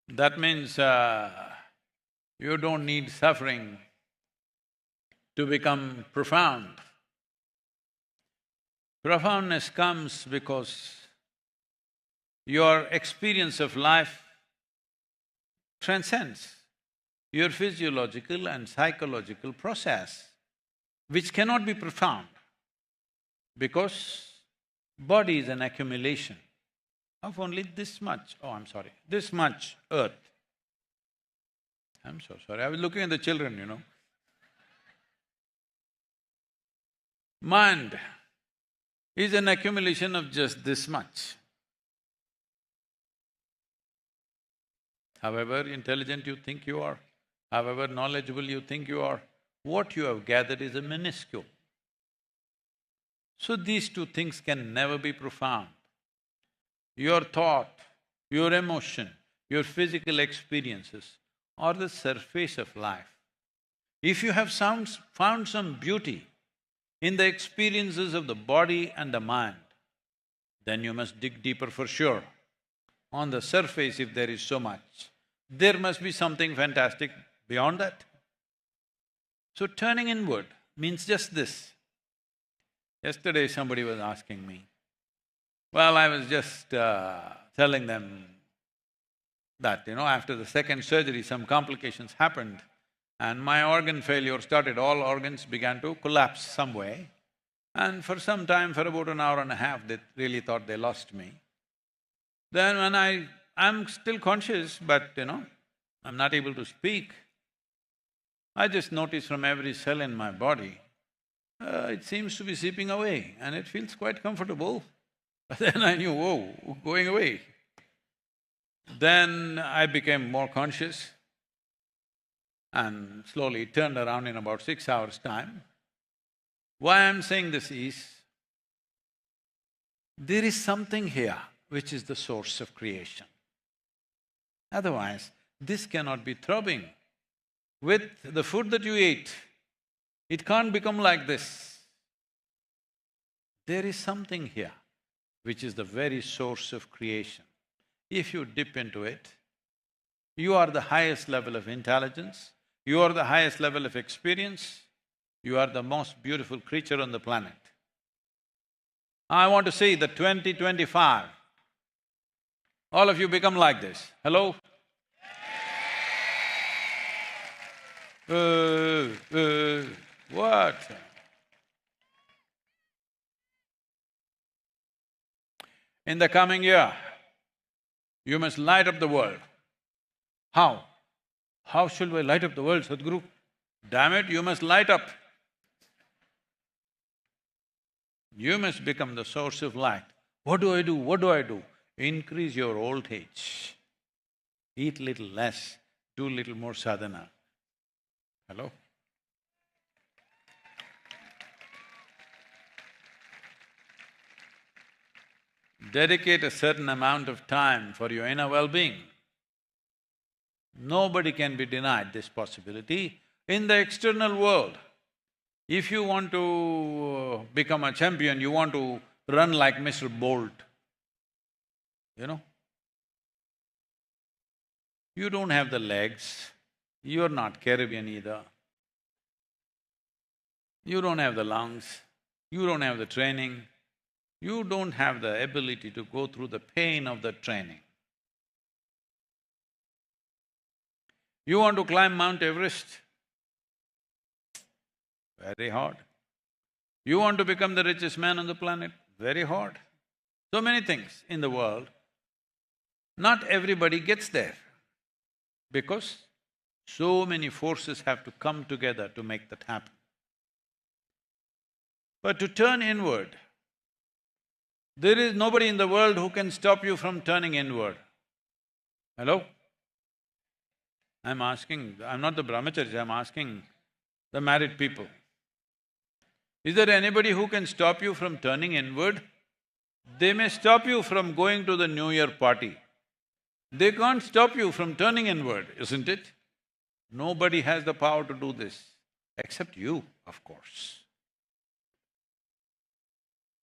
That means you don't need suffering to become profound. Profoundness comes because your experience of life transcends your physiological and psychological process, which cannot be profound because body is an accumulation of only this much, this much earth. I'm so sorry, I was looking at the children, you know. Mind is an accumulation of just this much. However intelligent you think you are, however knowledgeable you think you are, what you have gathered is a minuscule. So these two things can never be profound. Your thought, your emotion, your physical experiences are the surface of life. If you have found some beauty in the experiences of the body and the mind, then you must dig deeper for sure. On the surface, if there is so much, there must be something fantastic beyond that. So turning inward means just this. Yesterday somebody was asking me, well, I was just telling them that, you know, after the second surgery some complications happened and my organ failure started, all organs began to collapse some way. And for some time, for about an hour and a half, they really thought they lost me. Then when I'm still conscious, but you know, I'm not able to speak, I just notice from every cell in my body, it seems to be seeping away and it feels quite comfortable. But then I knew, whoa, going away. Then I became more conscious and slowly it turned around in about 6 hours' time. Why I'm saying this is, there is something here which is the source of creation. Otherwise, this cannot be throbbing. With the food that you eat, it can't become like this. There is something here which is the very source of creation. If you dip into it, you are the highest level of intelligence, you are the highest level of experience, you are the most beautiful creature on the planet. I want to see that 2025, all of you become like this. Hello? What? In the coming year, you must light up the world. How? How should we light up the world, Sadhguru? Damn it, you must light up. You must become the source of light. What do I do? What do I do? Increase your old age. Eat little less, do little more sadhana. Hello? Dedicate a certain amount of time for your inner well-being. Nobody can be denied this possibility. In the external world, if you want to become a champion, you want to run like Mr. Bolt, you know? You don't have the legs, you're not Caribbean either. You don't have the lungs, you don't have the training, you don't have the ability to go through the pain of the training. You want to climb Mount Everest? Very hard. You want to become the richest man on the planet? Very hard. So many things in the world, not everybody gets there because so many forces have to come together to make that happen. But to turn inward, there is nobody in the world who can stop you from turning inward. Hello? I'm asking, I'm not the brahmacharis, I'm asking the married people. Is there anybody who can stop you from turning inward? They may stop you from going to the New Year party. They can't stop you from turning inward, isn't it? Nobody has the power to do this, except you, of course.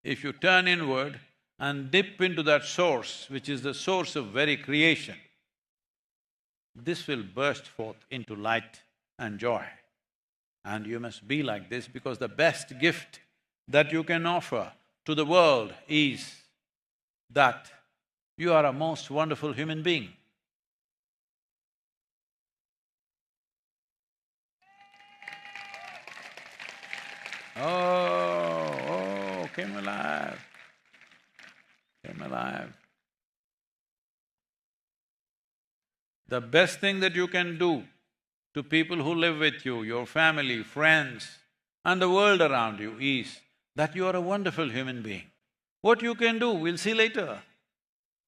If you turn inward and dip into that source, which is the source of very creation, this will burst forth into light and joy. And you must be like this because the best gift that you can offer to the world is that you are a most wonderful human being. Oh, came alive, came alive. The best thing that you can do to people who live with you, your family, friends, and the world around you is that you are a wonderful human being. What you can do, we'll see later.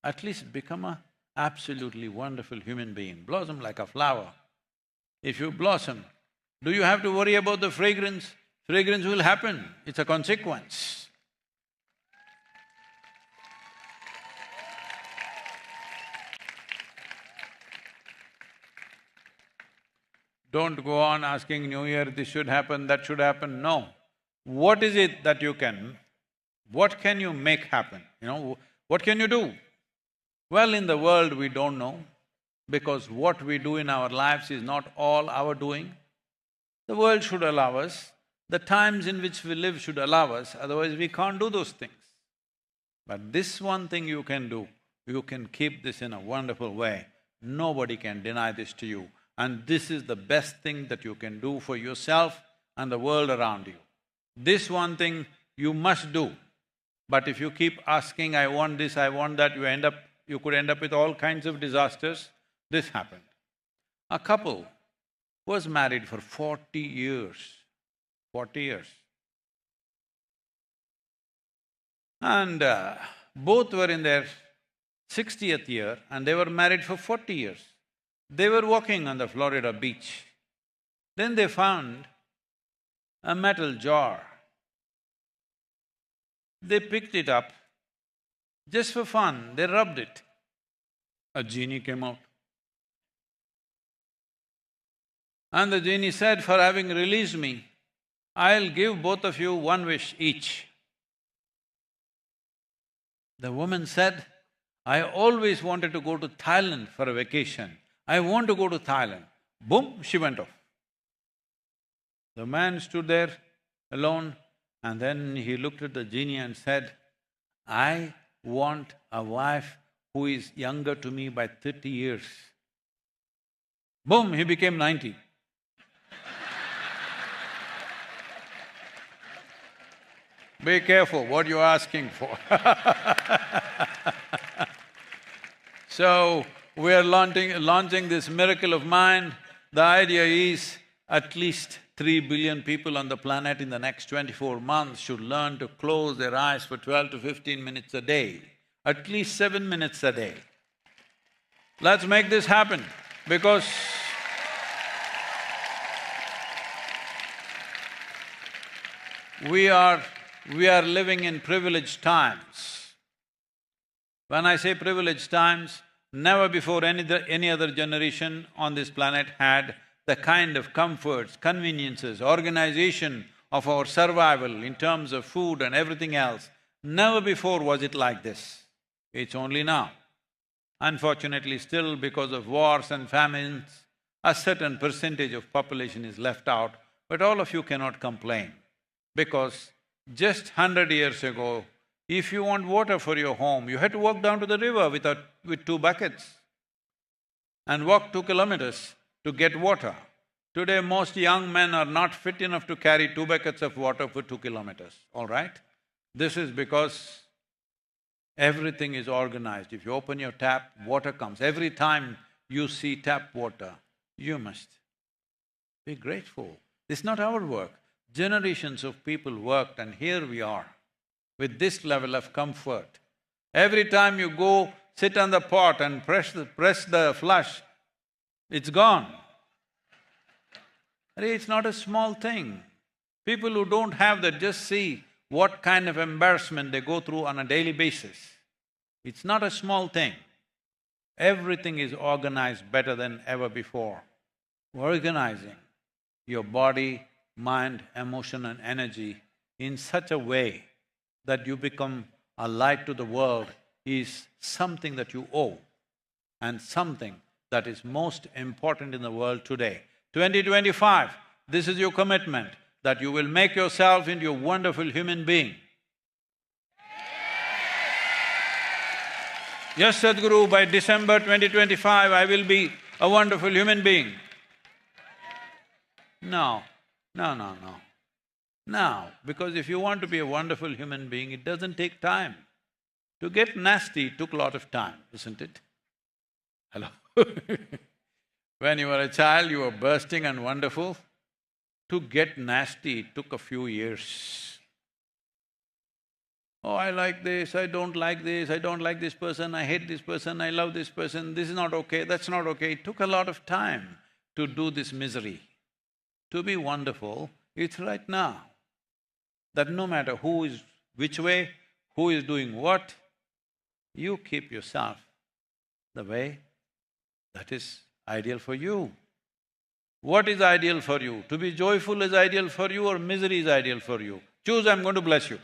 At least become a absolutely wonderful human being, blossom like a flower. If you blossom, do you have to worry about the fragrance? Fragrance will happen, it's a consequence. Don't go on asking New Year, this should happen, that should happen, no. What is it that you can… what can you make happen, what can you do? Well, in the world we don't know, because what we do in our lives is not all our doing. The world should allow us, the times in which we live should allow us, otherwise we can't do those things. But this one thing you can do, you can keep this in a wonderful way. Nobody can deny this to you. And this is the best thing that you can do for yourself and the world around you. This one thing you must do. But if you keep asking, I want this, I want that, you could end up with all kinds of disasters. This happened. A couple was married for 40 years. 40 years. And both were in their 60th year and they were married for 40 years. They were walking on the Florida beach. Then they found a metal jar. They picked it up, just for fun, they rubbed it. A genie came out. And the genie said, for having released me, I'll give both of you one wish each. The woman said, I always wanted to go to Thailand for a vacation. I want to go to Thailand. Boom, she went off. The man stood there alone and then he looked at the genie and said, I want a wife who is younger to me by 30 years. Boom, he became 90. Be careful what you're asking for. So, we are launching this miracle of mind. The idea is, At least 3 billion people on the planet in the next 24 months should learn to close their eyes for 12 to 15 minutes a day, at least 7 minutes a day. Let's make this happen, because we are living in privileged times. When I say privileged times, never before any other generation on this planet had the kind of comforts, conveniences, organization of our survival in terms of food and everything else. Never before was it like this. It's only now. Unfortunately, still because of wars and famines, a certain percentage of population is left out, but all of you cannot complain, because just 100 years ago, if you want water for your home, you had to walk down to the river with 2 buckets and walk 2 kilometers to get water. Today, most young men are not fit enough to carry 2 buckets of water for 2 kilometers, all right? This is because everything is organized. If you open your tap, water comes. Every time you see tap water, you must be grateful. It's not our work. Generations of people worked, and here we are with this level of comfort. Every time you go sit on the pot and press the flush, it's gone. It's not a small thing. People who don't have that just see what kind of embarrassment they go through on a daily basis. It's not a small thing. Everything is organized better than ever before. Organizing your body, mind, emotion and energy in such a way that you become a light to the world is something that you owe, and something that is most important in the world today. 2025, this is your commitment, that you will make yourself into a wonderful human being. Yes, Sadhguru, by December 2025, I will be a wonderful human being. No, no. Now, because if you want to be a wonderful human being, it doesn't take time. To get nasty took a lot of time, isn't it? Hello? When you were a child, you were bursting and wonderful. To get nasty, it took a few years. Oh, I like this, I don't like this, I don't like this person, I hate this person, I love this person, this is not okay, that's not okay. It took a lot of time to do this misery. To be wonderful, it's right now. That no matter who is which way, who is doing what, you keep yourself the way that is ideal for you. What is ideal for you? To be joyful is ideal for you, or misery is ideal for you? Choose, I'm going to bless you.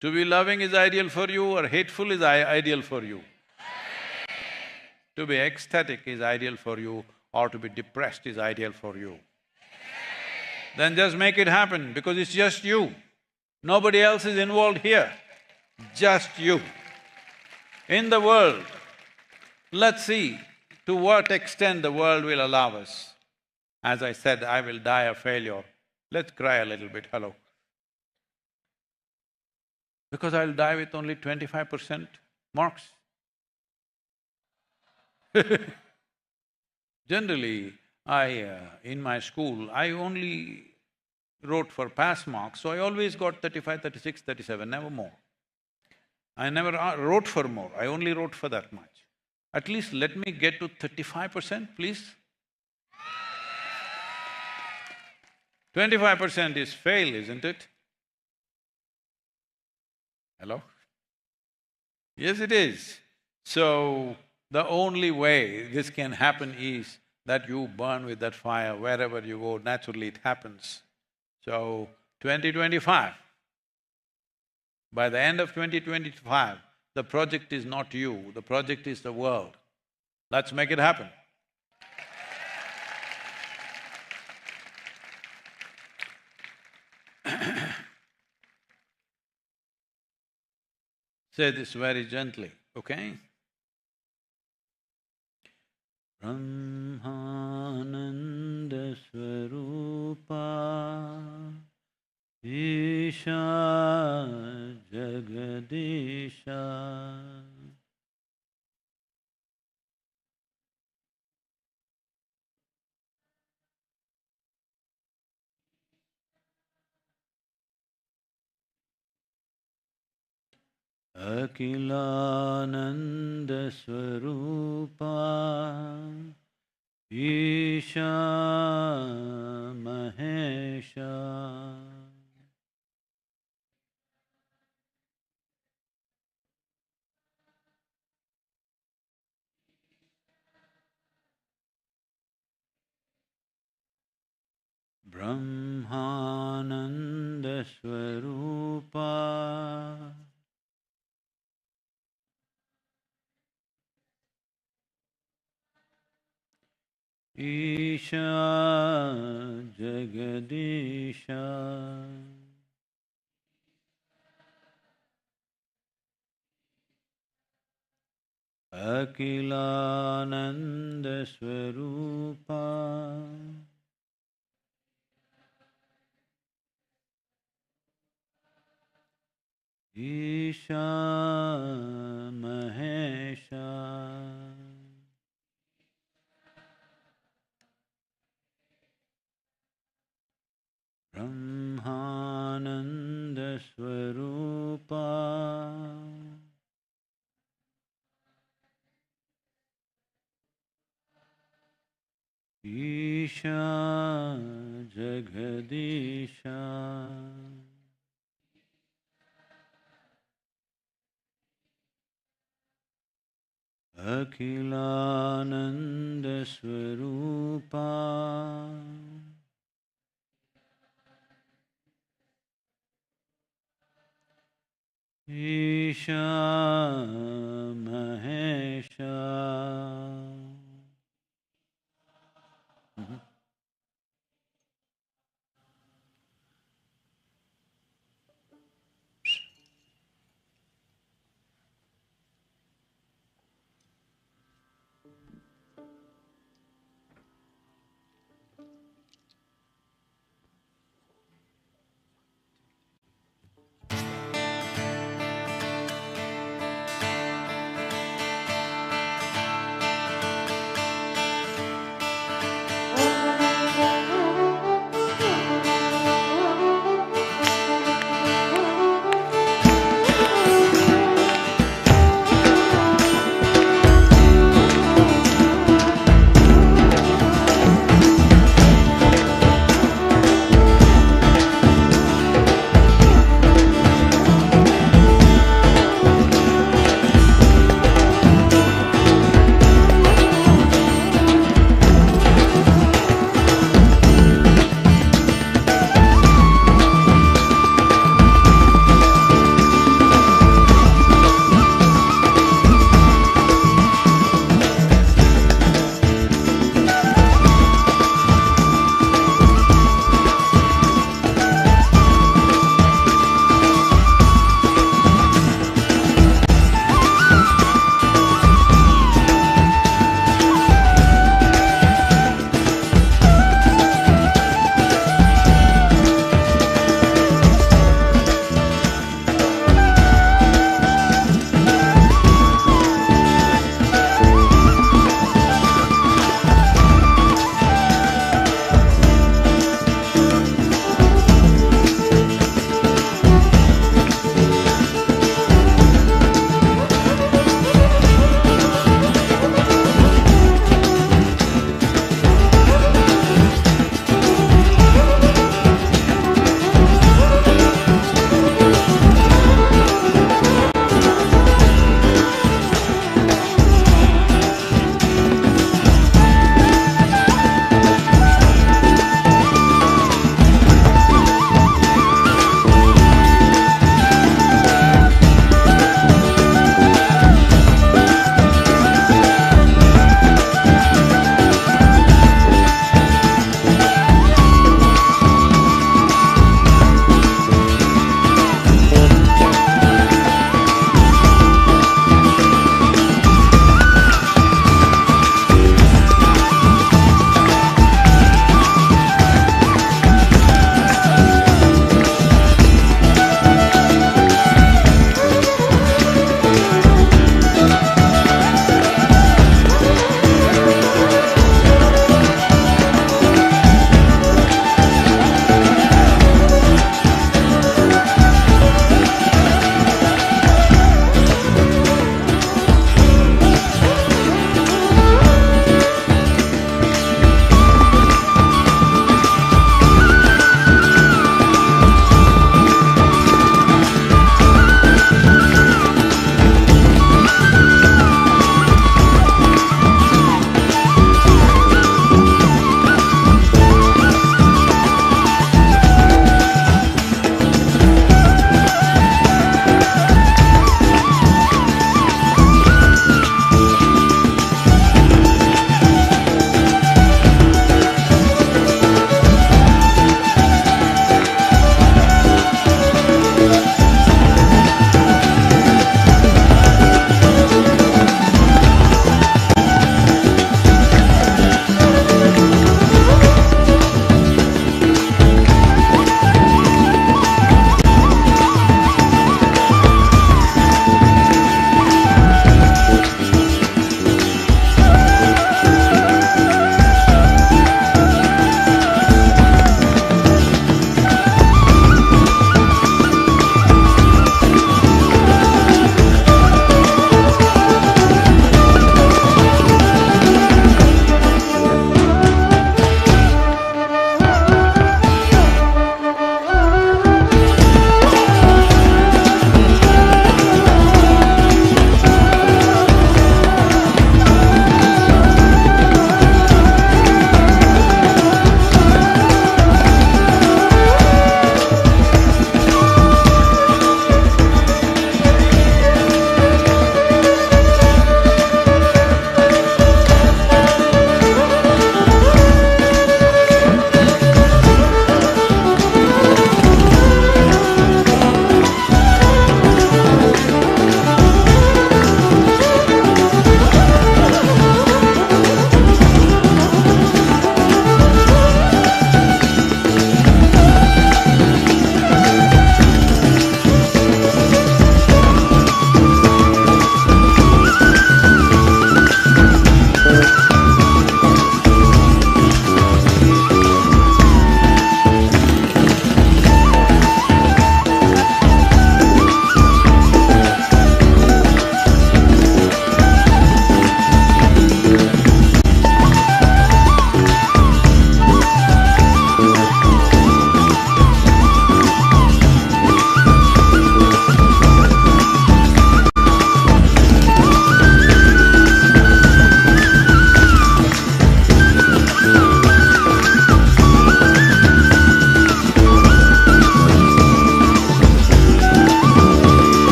To be loving is ideal for you, or hateful is ideal for you? To be ecstatic is ideal for you, or to be depressed is ideal for you? Then just make it happen, because it's just you. Nobody else is involved here, just you. In the world, let's see to what extent the world will allow us. As I said, I will die a failure. Let's cry a little bit, hello. Because I'll die with only 25% marks. Generally, in my school, I only wrote for pass marks, so I always got 35, 36, 37, never more. I never wrote for more, I only wrote for that much. At least let me get to 35%, please. 25% is fail, isn't it? Hello? Yes, it is. So, the only way this can happen is that you burn with that fire wherever you go, naturally it happens. So, 2025, by the end of 2025, the project is not you, the project is the world. Let's make it happen. Say this very gently, okay? Brahmananda Swarupa Isha Jagadisha Akhilananda Swarupa Isha Mahesha Brahmananda Swarupa Isha Jagadisha Akhilananda Swarupa Isha Mahesha Brahmananda Swarupa Isha Jagadisha Akhilananda Swarupa Isha